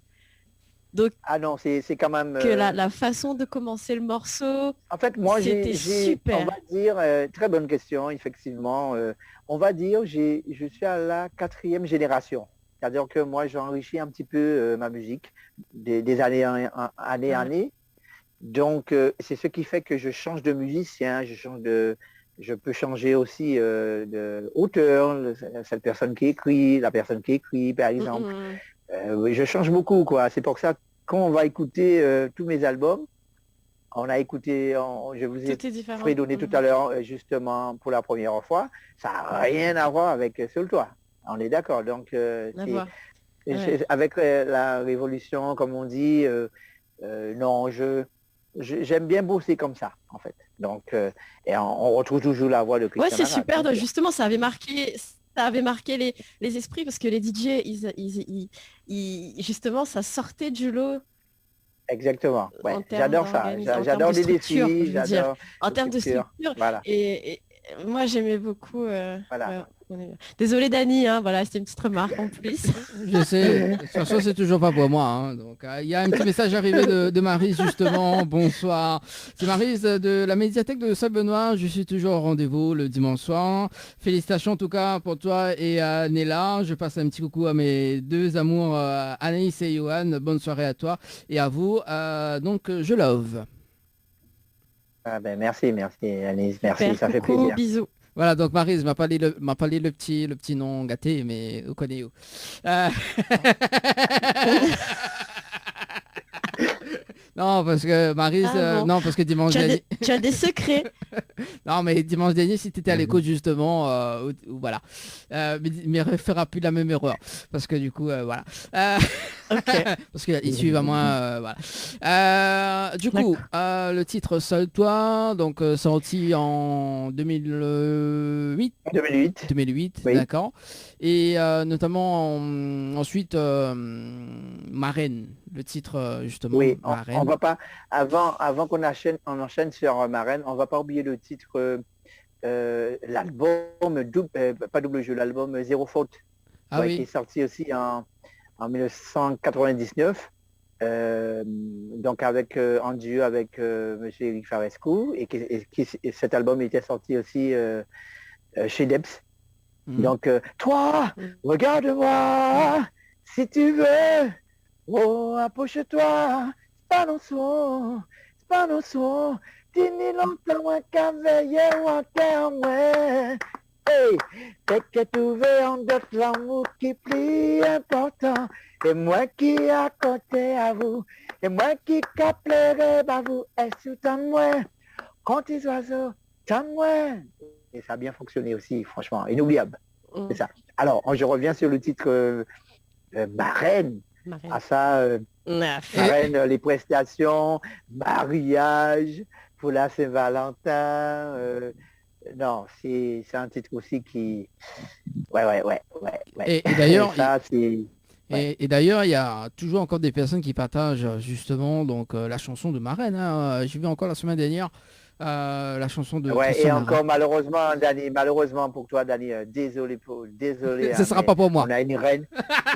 Donc, ah non, c'est quand même... que la façon de commencer le morceau, en fait, moi, c'était super. on va dire, très bonne question, effectivement. On va dire, je suis à la 4e génération. C'est-à-dire que moi, j'ai enrichi un petit peu ma musique des années en année. Donc, c'est ce qui fait que je change de musicien, je peux changer aussi de auteur, cette personne qui écrit, la personne qui écrit, par exemple. Je change beaucoup, quoi. C'est pour ça, quand on va écouter tous mes albums, on a écouté, je vous ai prédonné tout à l'heure, justement, pour la première fois, ça n'a rien à voir avec Seul Toi. On est d'accord. Donc, avec la révolution, comme on dit, non, j'aime bien bosser comme ça, en fait. Donc, et on retrouve toujours la voix de Christian Ouais, c'est Nara, super. donc, Justement, ça avait marqué les esprits parce que les DJ, justement, ça sortait du lot. Exactement. Ouais. En termes J'adore ça. J'adore les structure, défis. je veux dire. J'adore En termes de structure. Voilà. Et moi, j'aimais beaucoup. Voilà. Désolée Dany, hein, voilà, c'était une petite remarque en plus. Je sais, de toute façon c'est toujours pas pour moi. Hein. Donc il y a un petit message arrivé de Maryse justement. Bonsoir. C'est Maryse de la médiathèque de Saint-Benoît. Je suis toujours au rendez-vous le dimanche soir. Félicitations en tout cas pour toi et Néla. Je passe un petit coucou à mes deux amours Anaïs et Johan. Bonne soirée à toi et à vous. Donc je love. Ah ben merci Anaïs, merci, Super, ça fait coucou, plaisir. bisous. Voilà, donc Maryse m'a parlé le petit nom gâté, mais vous connaissez où. Non, parce que Maryse, Ah bon. non, parce que dimanche dernier, Tu as des secrets. non, mais dimanche dernier, si tu étais à l'écoute justement, voilà, mais refera plus la même erreur, parce que du coup, voilà. Ok. Parce qu'ils suivent à moins, voilà. Du coup, le titre Seul toi, donc sorti en 2008. 2008, Oui. d'accord. Et notamment ensuite Marraine, le titre justement Oui, Marraine. on va pas, avant qu'on enchaîne sur Marraine, on va pas oublier le titre, l'album, pas double jeu, l'album Zéro Faute, Ah ouais, oui. qui est sorti aussi en 1999, donc en duo avec Monsieur Eric Farescu, et cet album était sorti aussi chez Debs. Mhm. Donc, toi, regarde-moi, si tu veux, oh, approche-toi, c'est pas non son, dis-ni longtemps, moi, qu'à veiller, ou en terre, ouais. Hey, t'es que trouvé en d'autres l'amour qui plus important, et moi qui à côté à vous, et moi qui caplerai, bah vous, est-ce que moi, quand les oiseaux, t'en moi. Et ça a bien fonctionné aussi, franchement, inoubliable. C'est ça. Alors, je reviens sur le titre Marraine. Marraine. À ça, Neuf. Marraine, les prestations, mariage pour la Saint-Valentin. Non, c'est un titre aussi qui... Ouais. Et d'ailleurs, ça, c'est... et d'ailleurs, il y a toujours encore des personnes qui partagent justement donc la chanson de Marraine. Hein. J'ai vu encore la semaine dernière la chanson de Ouais, et Christian Nara. encore malheureusement pour toi, Dani, désolé, désolé. Ce sera pas pour moi. On a une reine.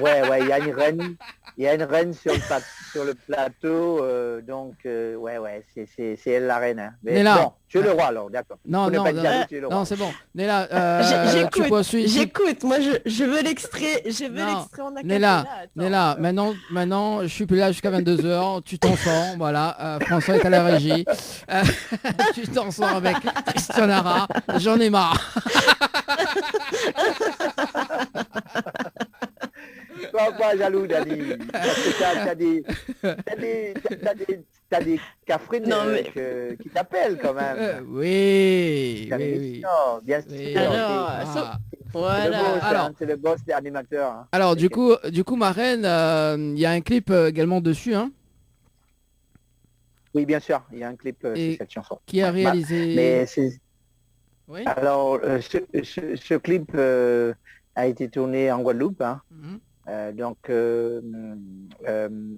Ouais, il y a une reine. Il y a une reine sur le plateau, donc ouais, c'est elle la reine. Hein. Mais Néla. bon, tu es le roi alors, d'accord. Non, Pour ne pas être jaloux, tu es le roi. non, c'est bon. Néla, tu poursuis. J'écoute. Moi, je veux l'extrait. Je veux Non, l'extrait en acapella. Néla, Attends. Néla, maintenant, je suis plus là jusqu'à 22h. Tu t'en sors, voilà. François est à la régie. Tu t'en sors avec Christian Nara. J'en ai marre. Sois pas jaloux, Dani. Parce que t'as des cafrines Non, mais- qui t'appellent quand même. Oui. T'as l'émission, bien sûr. Oui. Alors, Ah. Voilà. C'est le boss des animateurs. Hein. Alors, du coup, Marraine, il y a un clip également dessus, hein, Oui, bien sûr, il y a un clip Et- sur cette chanson. qui a Ouais, réalisé. Mais c'est... Oui. Alors, ce clip a été tourné en Guadeloupe. Hein. Mhm.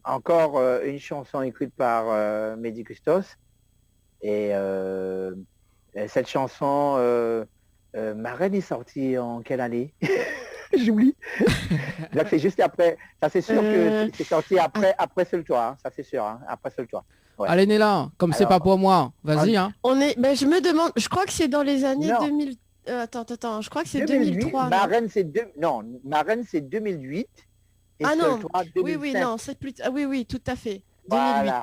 Encore une chanson écrite par Mehdi Custos. Et cette chanson, Marraine est sortie en quelle année? J'oublie. Donc c'est juste après. Ça c'est sûr que c'est sorti après Seul Toi. Hein. Ça c'est sûr. Hein. Après Seul Toi. Ouais. Allez, Néla, comme c'est Alors- pas pour moi, vas-y, hein. Je me demande. Je crois que c'est dans les années Non. 2000. Attends. Je crois que c'est 2008, 2003. non Marraine c'est 2008. Et Ah Seul non. Toi 2005. Oui, non, c'est plus. Ah oui, tout à fait. 2008. Voilà.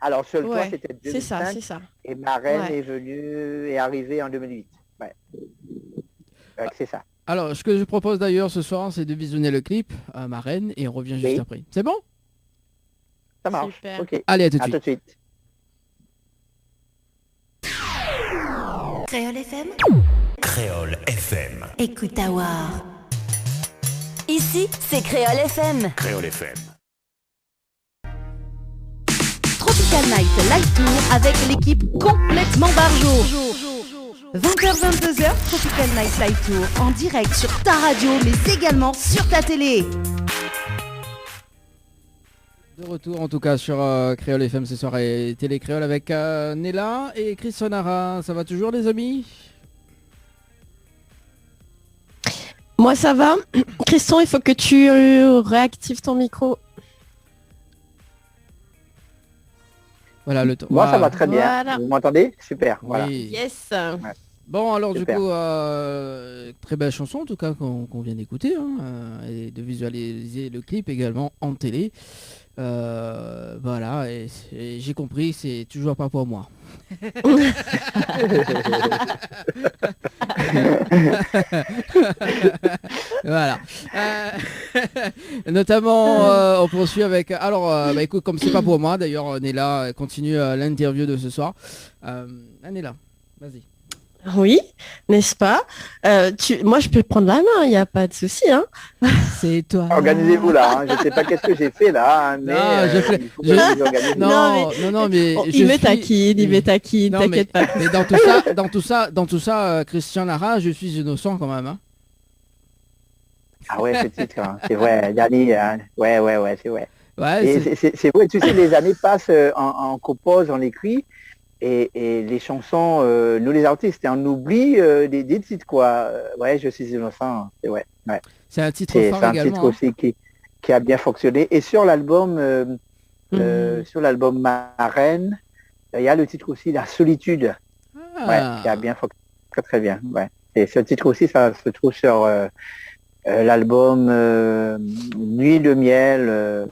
Alors Seul Toi Ouais, c'était c'est ça, 2005. c'est ça. Et Marraine Ouais. est arrivée en 2008. Ouais. C'est ça. Alors, ce que je propose d'ailleurs ce soir, c'est de visionner le clip Marraine et on revient juste Oui. après. C'est bon? Ça marche. Super. Ok. Allez, à tout de À suite. tout de suite. Créole FM, Créole FM. écoute à voir. Ici, c'est Créole FM. Créole FM. Tropical Night Live Tour avec l'équipe complètement barjo. 20h-22h, Tropical Night Live Tour en direct sur ta radio, mais également sur ta télé. De retour en tout cas sur Créole FM ce soir et Télé Créole avec Néla et Christian Nara. Ça va toujours les amis? Moi, ça va. Christian, il faut que tu réactives ton micro. Voilà le temps. Moi, ça va très bien. Voilà. Vous m'entendez? Super. Voilà. Oui. Yes. Bon alors Super. du coup, très belle chanson en tout cas qu'on vient d'écouter hein, et de visualiser le clip également en télé. Voilà, et j'ai compris, c'est toujours pas pour moi. Voilà. Notamment, on poursuit avec... Alors, bah, écoute, comme c'est pas pour moi, d'ailleurs, Néla continue l'interview de ce soir. Néla, vas-y. Oui, n'est-ce pas? Moi, je peux prendre la main, il n'y a pas de souci. Hein. C'est toi. Organisez-vous là, hein. Je ne sais pas qu'est-ce que j'ai fait là, hein, mais Non, je fais- il faut que vous vous organisez. Non, mais Il me taquine, Non, t'inquiète pas. mais dans tout ça, Christian Lara, je suis innocent quand même. Hein. Ah ouais, ce titre, hein. C'est vrai, Dani, hein. Ouais, c'est vrai. Ouais, Et c'est vrai, tu sais, les années passent, on compose, on écrit, et les chansons, nous les artistes, on oublie des titres, quoi. Ouais, je suis innocent, c'est vrai. Ouais. c'est un titre C'est phare un également. titre aussi qui a bien fonctionné. Et sur l'album Marraine, il y a le titre aussi La Solitude, ouais, qui a bien fonctionné très très bien. Ouais. Et ce titre aussi, ça se trouve sur l'album Nuit de miel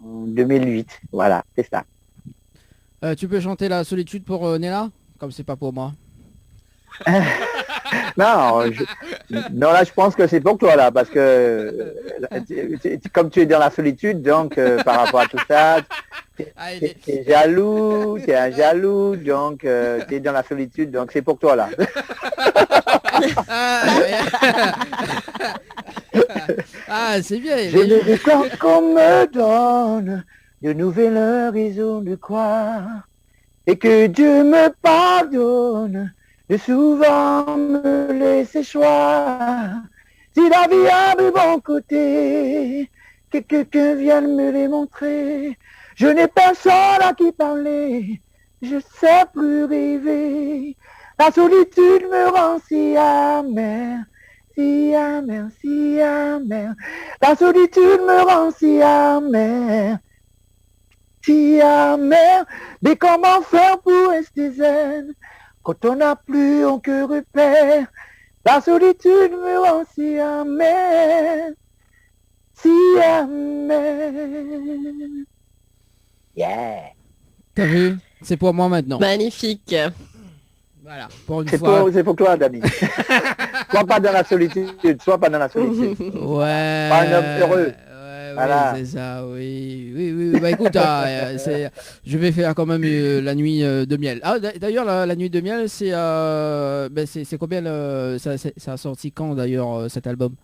en 2008. Voilà, c'est ça. Tu peux chanter La Solitude pour Néla? Comme c'est pas pour moi. Non, non, là je pense que c'est pour toi là, parce que comme tu es dans la solitude, donc par rapport à tout ça, t'es jaloux, t'es un jaloux, donc tu es dans la solitude, donc c'est pour toi là. Ah, c'est bien. Je ne veux pas qu'on me donne de nouvelles raisons de croire, et que Dieu me pardonne de souvent me laisser choir. Si la vie a de bons côtés, que quelqu'un vienne me les montrer. Je n'ai personne à qui parler, je sais plus rêver. La solitude me rend si amère, si amère, si amère. La solitude me rend si amère, si amère. Mais comment faire pour rester zen quand on n'a plus aucun repère? La solitude me rend si amère, si amère. Yeah. T'as vu? C'est pour moi maintenant. Magnifique. Voilà, pour une C'est fois. pour toi, Dani. Sois pas dans la solitude, sois pas dans la solitude. Ouais. Pas un homme heureux. Ouais, Voilà. c'est ça, oui. Bah écoute, je vais faire quand même la nuit de miel. Ah, d'ailleurs, la nuit de miel, c'est c'est combien ça a sorti quand d'ailleurs cet album?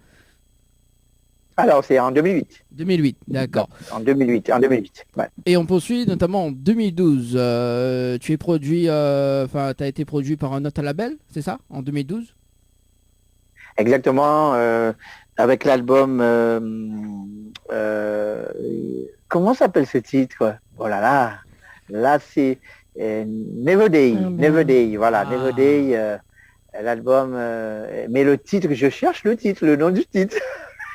Alors, c'est en 2008. 2008, d'accord. En 2008, ouais. Et on poursuit notamment en 2012. Tu es produit, tu as été produit par un autre label, c'est ça, en 2012? Exactement, avec l'album... comment s'appelle ce titre? Oh là là, c'est Never Day, Never Day, voilà, Never Day, l'album... mais le titre, je cherche le nom du titre.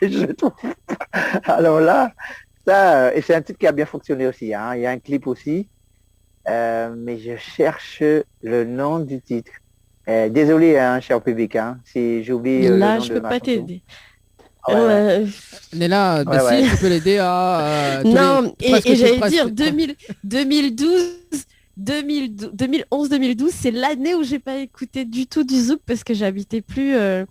Je trouve pas. Alors là, ça, et c'est un titre qui a bien fonctionné aussi, hein. Il y a un clip aussi, mais je cherche le nom du titre. Désolé, hein, cher public, hein, si j'oublie le Là, nom je de peux ma pas chanson. t'aider. Ouais. Néla, Ouais, si ouais. tu peux l'aider à... Non, presque et j'allais presque- dire 2011-2012, c'est l'année où j'ai pas écouté du tout du zouk parce que j'habitais plus à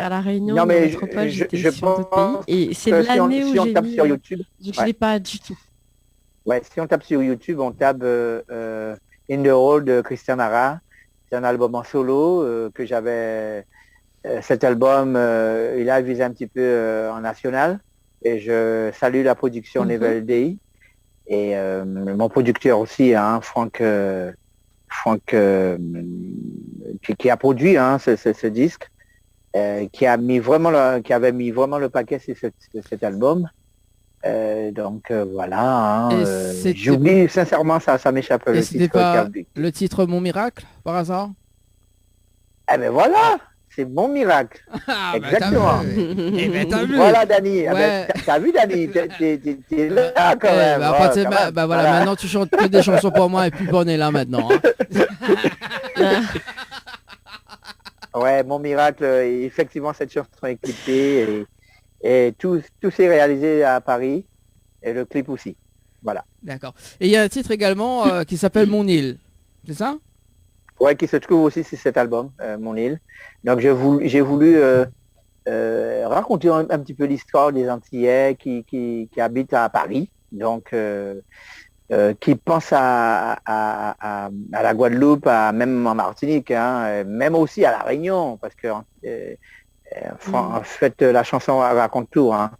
La Réunion, Non, dans mais la métropole, j'étais je sur d'autres pense pays. Et c'est que l'année si où on j'ai tape mis... sur YouTube, je ouais. l'ai pas du tout. Ouais, si on tape sur YouTube, on tape In the Road de Christian Lara. C'est un album en solo que j'avais... cet album, il a visé un petit peu en national. Et je salue la production Never Day. Et mon producteur aussi, hein, Franck, qui a produit hein, ce disque, qui avait mis vraiment le paquet sur cet album. Donc voilà, hein, Et c'était- j'oublie sincèrement, ça m'échappe Et le c'était titre. pas le titre Mon Miracle, par hasard? Eh ben voilà, c'est Mon Miracle. Ah, Exactement. T'as vu. Voilà, Dani. Eh Ouais. ben, t'as vu, Dani? T'es là quand même. Bah, Ouais, après, quand même. voilà, maintenant tu chantes que des chansons pour moi et puis on est là maintenant. Hein. Ouais, Mon Miracle, effectivement, cette chanson est clippée et tout s'est réalisé à Paris et le clip aussi. Voilà. D'accord. Et il y a un titre également qui s'appelle Mon île, c'est ça? Ouais, qui se trouve aussi sur cet album, Mon île. Donc j'ai voulu raconter un petit peu l'histoire des Antillais qui habitent à Paris, donc qui pensent à la Guadeloupe, même en Martinique, hein, même aussi à La Réunion, parce que en fait la chanson raconte tout. Hein.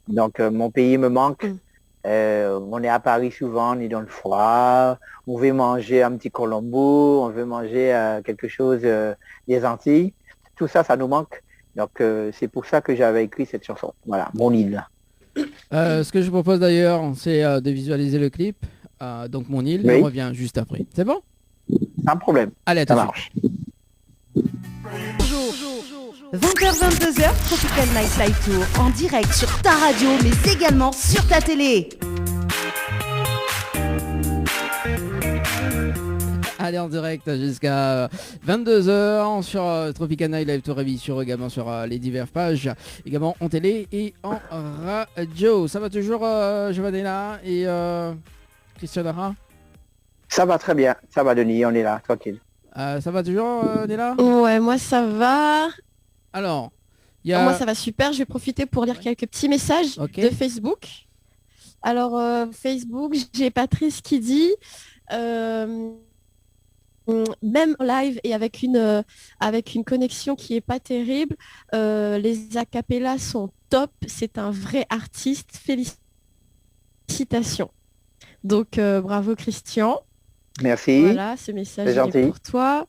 Donc mon pays me manque. On est à Paris souvent, on est dans le froid, on veut manger un petit colombo, on veut manger quelque chose des Antilles. Tout ça, ça nous manque. Donc c'est pour ça que j'avais écrit cette chanson. Voilà, Mon île. Ce que je propose d'ailleurs, c'est de visualiser le clip. Donc Mon île, Oui. on revient juste après. C'est bon? Sans problème. Allez, à tout Ça de suite. marche. 20h-22h, Tropical Night Live Tour en direct sur ta radio mais également sur ta télé. Allez, en direct jusqu'à 22h sur Tropical Night Live Tour sur également sur les diverses pages, également en télé et en radio. Ça va toujours, Giovanella et Christian Lara? Ça va très bien. Ça va, Denis, on est là, tranquille. Ça va toujours, Nella? Ouais, moi ça va. Alors, il y a... Moi ça va super. Je vais profiter pour lire quelques petits messages Ok. de Facebook. Alors Facebook, j'ai Patrice qui dit même en live et avec une connexion qui est pas terrible, les acapellas sont top. C'est un vrai artiste. Félicitations. Donc bravo Christian. Merci. Voilà, ce message C'est est gentil. pour toi.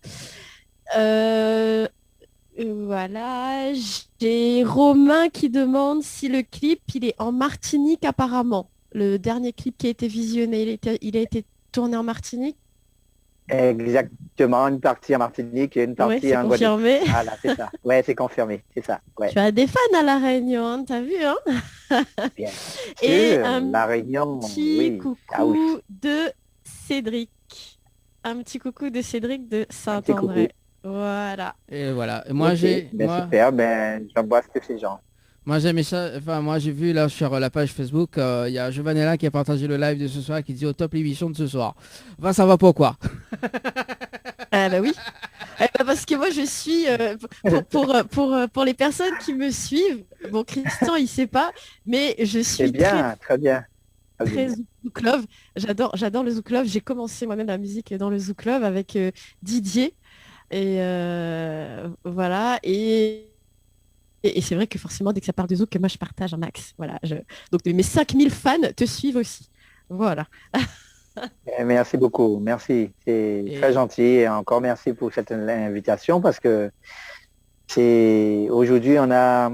Voilà, j'ai Romain qui demande si le clip il est en Martinique apparemment. Le dernier clip qui a été visionné, il a été tourné en Martinique. Exactement, une partie en Martinique et une Oui, partie c'est en Guadeloupe. confirmé. Voilà, c'est ça. Ouais, c'est confirmé, c'est ça. Ouais. Tu as des fans à La Réunion, hein, t'as vu, hein? Bien Et sûr, un La Réunion, petit oui. coucou Ah oui. de Cédric. Un petit coucou de Cédric de petit Saint-André. Voilà. Et voilà. Et moi, Ok, j'ai... ben moi... super, ben j'embrasse tous ces gens. Moi j'ai vu là sur la page Facebook, il y a Giovanella qui a partagé le live de ce soir qui dit au top l'émission de ce soir. Enfin, ça va pourquoi? Ah bah oui. Parce que moi je suis pour les personnes qui me suivent. Bon, Christian il sait pas, mais je C'est suis bien, très bien. très Zouk Love. J'adore le Zouk Love. J'ai commencé moi-même la musique dans le Zouk Love avec Didier et voilà et c'est vrai que forcément dès que ça parle de Zouk, moi je partage un max. Voilà. Donc mes 5000 fans te suivent aussi. Voilà. Merci beaucoup, merci. C'est très gentil et encore merci pour cette invitation parce que aujourd'hui on a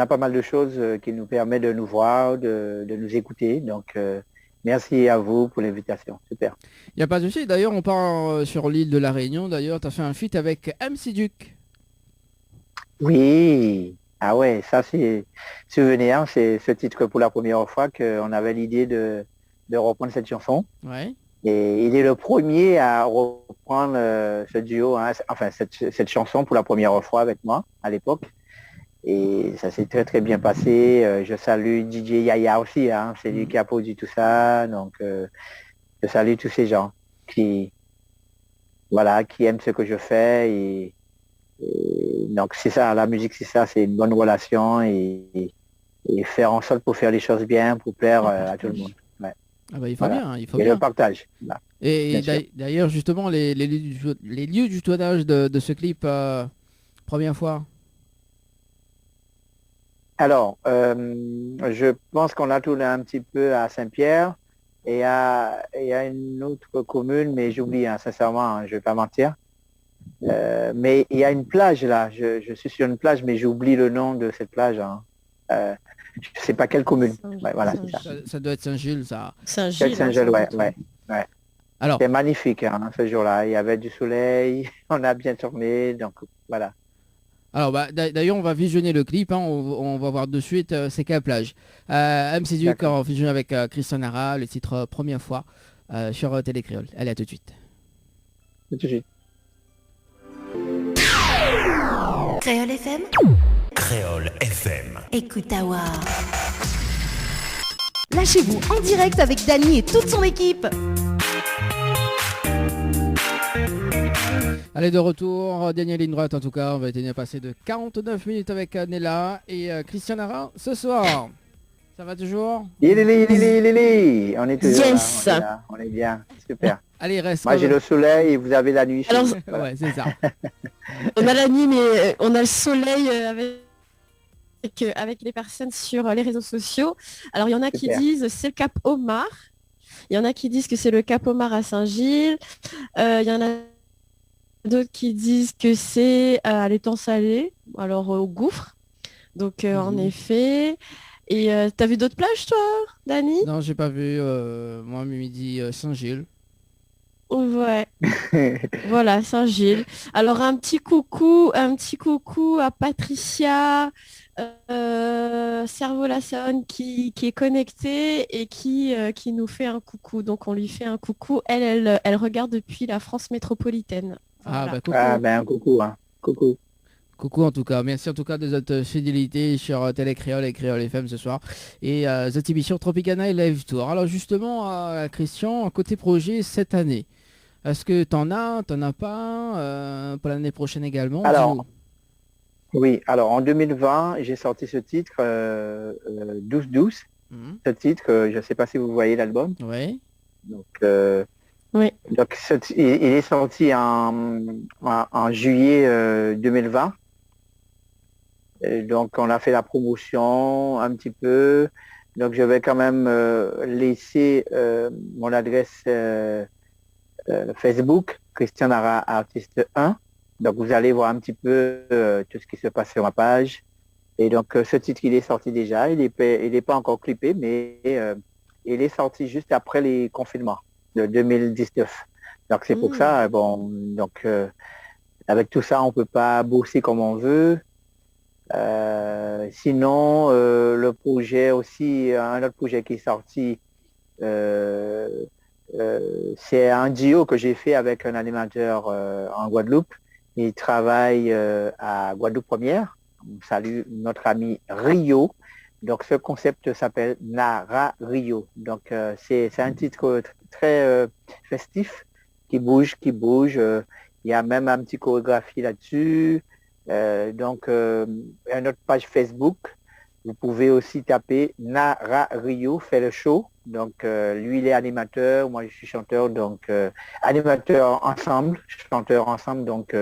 pas mal de choses qui nous permettent de nous voir, de nous écouter. Donc merci à vous pour l'invitation. Super. Il n'y a pas de souci. D'ailleurs, on part sur l'île de La Réunion. D'ailleurs, tu as fait un feat avec MC Duke. Oui. Ah ouais, ça c'est souvenir, c'est ce titre pour la première fois qu'on avait l'idée de reprendre cette chanson. Ouais. Et il est le premier à reprendre ce duo, hein, enfin cette chanson pour la première fois avec moi à l'époque. Et ça s'est très très bien passé. Je salue DJ Yaya aussi, hein, c'est lui qui a produit tout ça. Donc je salue tous ces gens qui aiment ce que je fais. Et donc c'est ça, la musique c'est ça, c'est une bonne relation et faire en sorte pour faire les choses bien, pour plaire à tout le monde. Ouais. Ah bah il faut Voilà. bien, il faut Et bien. le partage. Là. Et Bien sûr. d'ailleurs, justement, les lieux du tournage de ce clip, première fois. Alors, je pense qu'on a tourné un petit peu à Saint-Pierre et il y a une autre commune, mais j'oublie, hein, sincèrement, hein, je vais pas mentir. Mais il y a une plage là, je suis sur une plage, mais j'oublie le nom de cette plage. Hein. Je sais pas quelle commune. Ouais, voilà, c'est ça. Ça doit être Saint-Gilles, ça. Saint-Gilles. Saint-Gilles, ouais. Alors, C'était magnifique hein, ce jour-là. Il y avait du soleil, on a bien tourné, donc voilà. alors d'ailleurs, on va visionner le clip. Hein, on va voir de suite c'est quelle plage. MC Duke en fusion avec Christian Lara, le titre Première fois sur Télé Créole. Allez, à tout de suite. Tout de suite. Créole FM, Créole FM. écoute Awa. Lâchez-vous en direct avec Dany et toute son équipe. Allez, de retour, dernière ligne droite en tout cas, on va tenir passer de 49 minutes avec Nella et Christian Nara ce soir. Ça va toujours? On est toujours Yes. là, on est bien, super. Allez, reste. Moi j'ai le soleil et vous avez la nuit. Alors, Voilà. Ouais, c'est ça. On a la nuit, mais on a le soleil avec les personnes sur les réseaux sociaux. Alors, il y en a qui Super. disent c'est le Cap Omar. Il y en a qui disent que c'est le Cap Omar à Saint-Gilles. Il y en a d'autres qui disent que c'est à l'étang salé, alors au gouffre. Donc, en effet. Et t'as vu d'autres plages, toi, Dani? Non, j'ai pas vu. Moi, midi Saint-Gilles. Ouais. Voilà, Saint-Gilles. Alors un petit coucou à Patricia Servola-Saône qui est connectée et qui nous fait un coucou. Donc on lui fait un coucou. Elle regarde depuis la France métropolitaine. Ah, Voilà. bah coucou. Ah ben coucou, hein. Coucou. Coucou en tout cas, merci en tout cas de votre fidélité sur Télé Créole et Créole FM ce soir et cette émission Tropicana et Live Tour. Alors justement, Christian, côté projet cette année, est-ce que t'en as pas pour l'année prochaine également? Alors, oui, alors en 2020, j'ai sorti ce titre 12-12. Ce titre, je ne sais pas si vous voyez l'album. Oui. Donc, Oui. donc il est sorti en juillet 2020. Et donc on a fait la promotion un petit peu. Donc je vais quand même laisser mon adresse Facebook, Christian Nara Artiste 1. Donc vous allez voir un petit peu tout ce qui se passe sur ma page. Et donc ce titre il est sorti déjà. Il est pas encore clippé, mais il est sorti juste après les confinements de 2019. Donc c'est pour ça, bon, donc avec tout ça, on peut pas bosser comme on veut. Sinon, le projet aussi, un autre projet qui est sorti, c'est un duo que j'ai fait avec un animateur en Guadeloupe. Il travaille à Guadeloupe Première. On salue notre ami Rio. Donc ce concept s'appelle Nara Rio. Donc c'est un titre très festif qui bouge. Il y a même un petit chorégraphie là-dessus. Donc une autre page Facebook. Vous pouvez aussi taper Nara Rio fait le show. Donc lui il est animateur, moi je suis chanteur, donc animateur ensemble, chanteur ensemble. Donc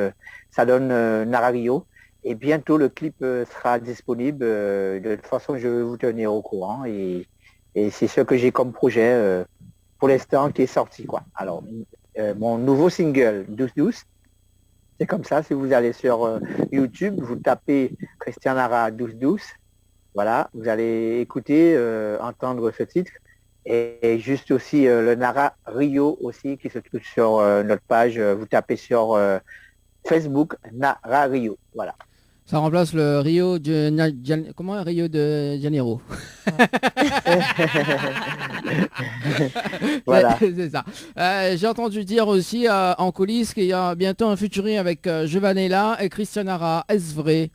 ça donne Nara Rio. Et bientôt, le clip sera disponible. De toute façon, je vais vous tenir au courant. Et c'est ce que j'ai comme projet pour l'instant qui est sorti, quoi. Alors, mon nouveau single, 12-12, c'est comme ça. Si vous allez sur YouTube, vous tapez Christian Nara 12-12. Voilà, vous allez écouter, entendre ce titre. Et juste aussi le Nara Rio aussi qui se trouve sur notre page. Vous tapez sur Facebook Nara Rio. Voilà. Ça remplace le Rio de comment Rio de Janeiro. Voilà. C'est ça. J'ai entendu dire aussi en coulisses qu'il y a bientôt un featuring avec Giovanella et Christian Nara. Est-ce vrai?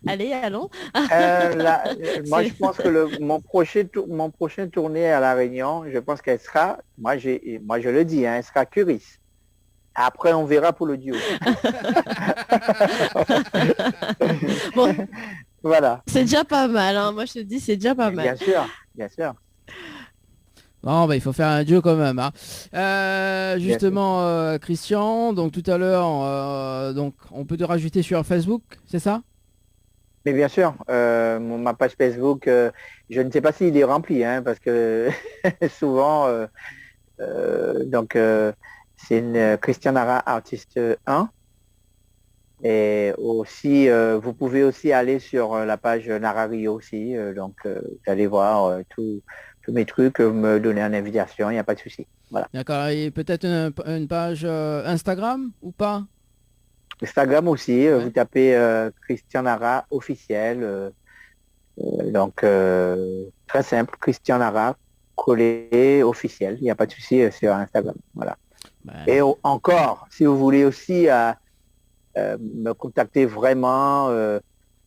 Allez, allons. Moi, je pense que mon prochain tournée à La Réunion, je pense qu'elle sera, moi je le dis, hein, elle sera Curis. Après, on verra pour le duo. Bon, voilà. c'est déjà pas mal, hein. Moi je te dis, c'est déjà pas mal. Bien sûr, bien sûr. Bon, bah, il faut faire un duo quand même. Hein. Justement, Christian, donc tout à l'heure, donc on peut te rajouter sur Facebook, c'est ça? Mais bien sûr, ma page Facebook, je ne sais pas s'il est rempli, hein, parce que souvent, donc c'est une Christian Nara Artiste 1. Et aussi, vous pouvez aussi aller sur la page Nara Rio aussi. Donc, vous allez voir tous mes trucs, me donner une invitation, il n'y a pas de souci. Voilà. D'accord. Et peut-être une page Instagram ou pas? Instagram aussi, vous tapez Christian Nara officiel. Donc, très simple, Christian Nara collé officiel. Il n'y a pas de souci sur Instagram. Voilà. Ben... Et encore, si vous voulez aussi me contacter vraiment,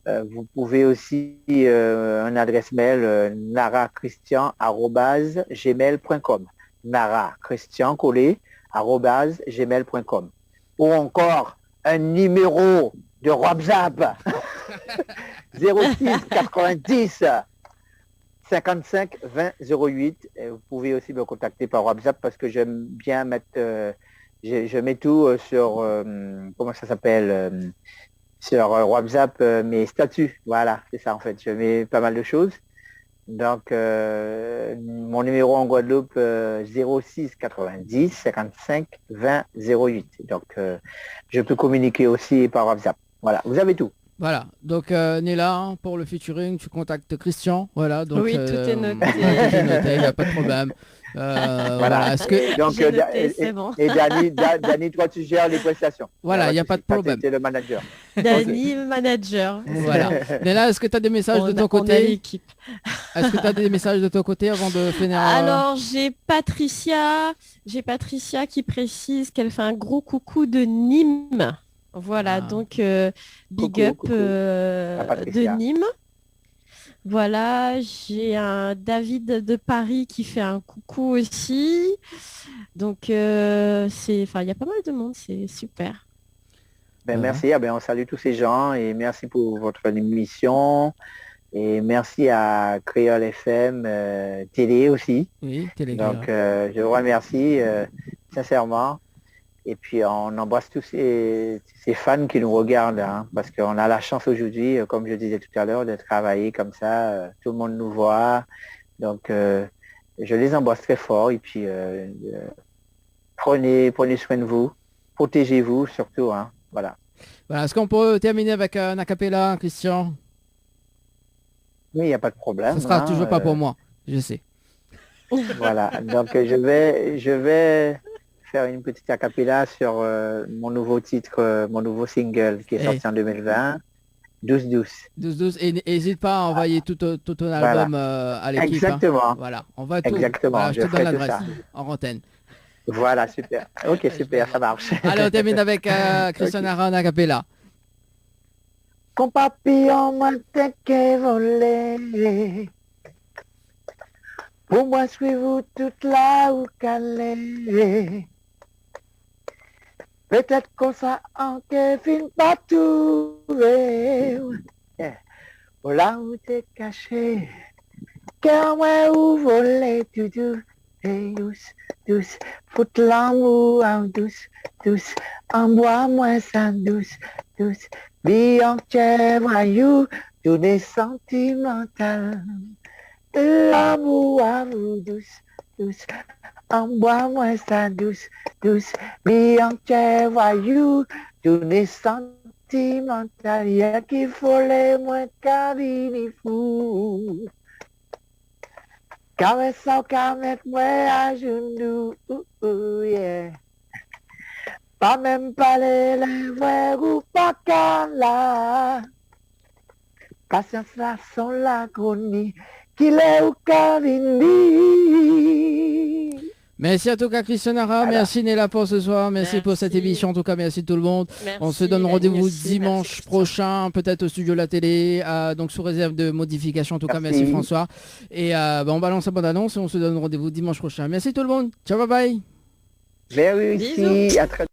vous pouvez aussi une adresse mail narachristian@gmail.com. narachristian collé @gmail.com. ou encore un numéro de WhatsApp 06 90 55 20 08. Et vous pouvez aussi me contacter par WhatsApp parce que j'aime bien mettre, je mets tout sur, comment ça s'appelle, sur WhatsApp, mes statuts. Voilà, c'est ça en fait. Je mets pas mal de choses. Donc, mon numéro en Guadeloupe, 06 90 55 20 08. Donc, je peux communiquer aussi par WhatsApp. Voilà, vous avez tout. Voilà, donc Néla, pour le featuring, tu contactes Christian. Voilà, donc, Oui, tout est noté. tout est noté, il n'y a pas de problème. Voilà. Est-ce que... Donc, J'ai noté, c'est bon. et Dani, toi, tu gères les prestations. Voilà, il n'y a pas de problème. Tu es le manager. Dani, manager. Voilà. Néla, est-ce que tu as des messages de ton On a côté? l'équipe. Est-ce que tu as des messages de ton côté avant de finir? Alors, j'ai Patricia qui précise qu'elle fait un gros coucou de Nîmes. Voilà, Ah. donc big Coucou, up coucou. À Patricia. de Nîmes. Voilà, j'ai un David de Paris qui fait un coucou aussi. Donc, il y a pas mal de monde, c'est super. Ben, Voilà. merci, on salue tous ces gens et merci pour votre émission et merci à Créole FM Télé aussi. Oui, Donc je vous remercie sincèrement et puis on embrasse tous ces fans qui nous regardent hein, parce qu'on a la chance aujourd'hui, comme je disais tout à l'heure, de travailler comme ça, tout le monde nous voit. Donc je les embrasse très fort et puis prenez soin de vous, protégez-vous surtout. Hein. Voilà. Voilà, est-ce qu'on peut terminer avec un acapella, Christian? Oui, il n'y a pas de problème. Ce sera hein, toujours pas pour moi, je sais. Voilà, donc je vais faire une petite acapella sur mon nouveau titre, mon nouveau single qui est sorti en 2020, 12-12. 12-12, et n'hésite pas à envoyer tout ton Voilà. album à l'équipe. Hein. Exactement. Voilà, on va tout. Exactement, Voilà, je je te donne ferai tout l'adresse ça. en antenne. Voilà, super. Ok, super, ça marche. Allez, on termine avec Christian Nara en acapella. Con papillon m'a que volé. Pour moi, suivez-vous toute là où calé. Peut-être qu'on ça en que fin pas trouver. Voilà où t'es caché. Cœur moi où voler tout doux. Et douce, douce, foute l'amour en douce, douce. Envoie-moi ça douce, douce. Bianca, voyou, tout est sentimental. L'amour à vous douce, douce. Envoie-moi ça douce, douce. Bianca, voyou, tout est sentimental. Y'a qu'il faut les moins cabine fou. Caresse au carnet, moi à genoux, yeah. Pas même parler les vrais ou pas qu'à là. Patience là sont la chronique, qu'il est ou Cavini. Merci à tout cas Christian Nara, Voilà. merci Néla pour ce soir, merci pour cette Merci. émission, en tout cas merci tout le monde. On se Merci, donne Dani rendez-vous aussi, dimanche merci. prochain, peut-être au studio de la télé, donc sous réserve de modifications, en tout cas merci Merci. François. Et on balance la bande annonce et on se donne rendez-vous dimanche prochain. Merci tout le monde, ciao bye bye. Merci, Bisous. à très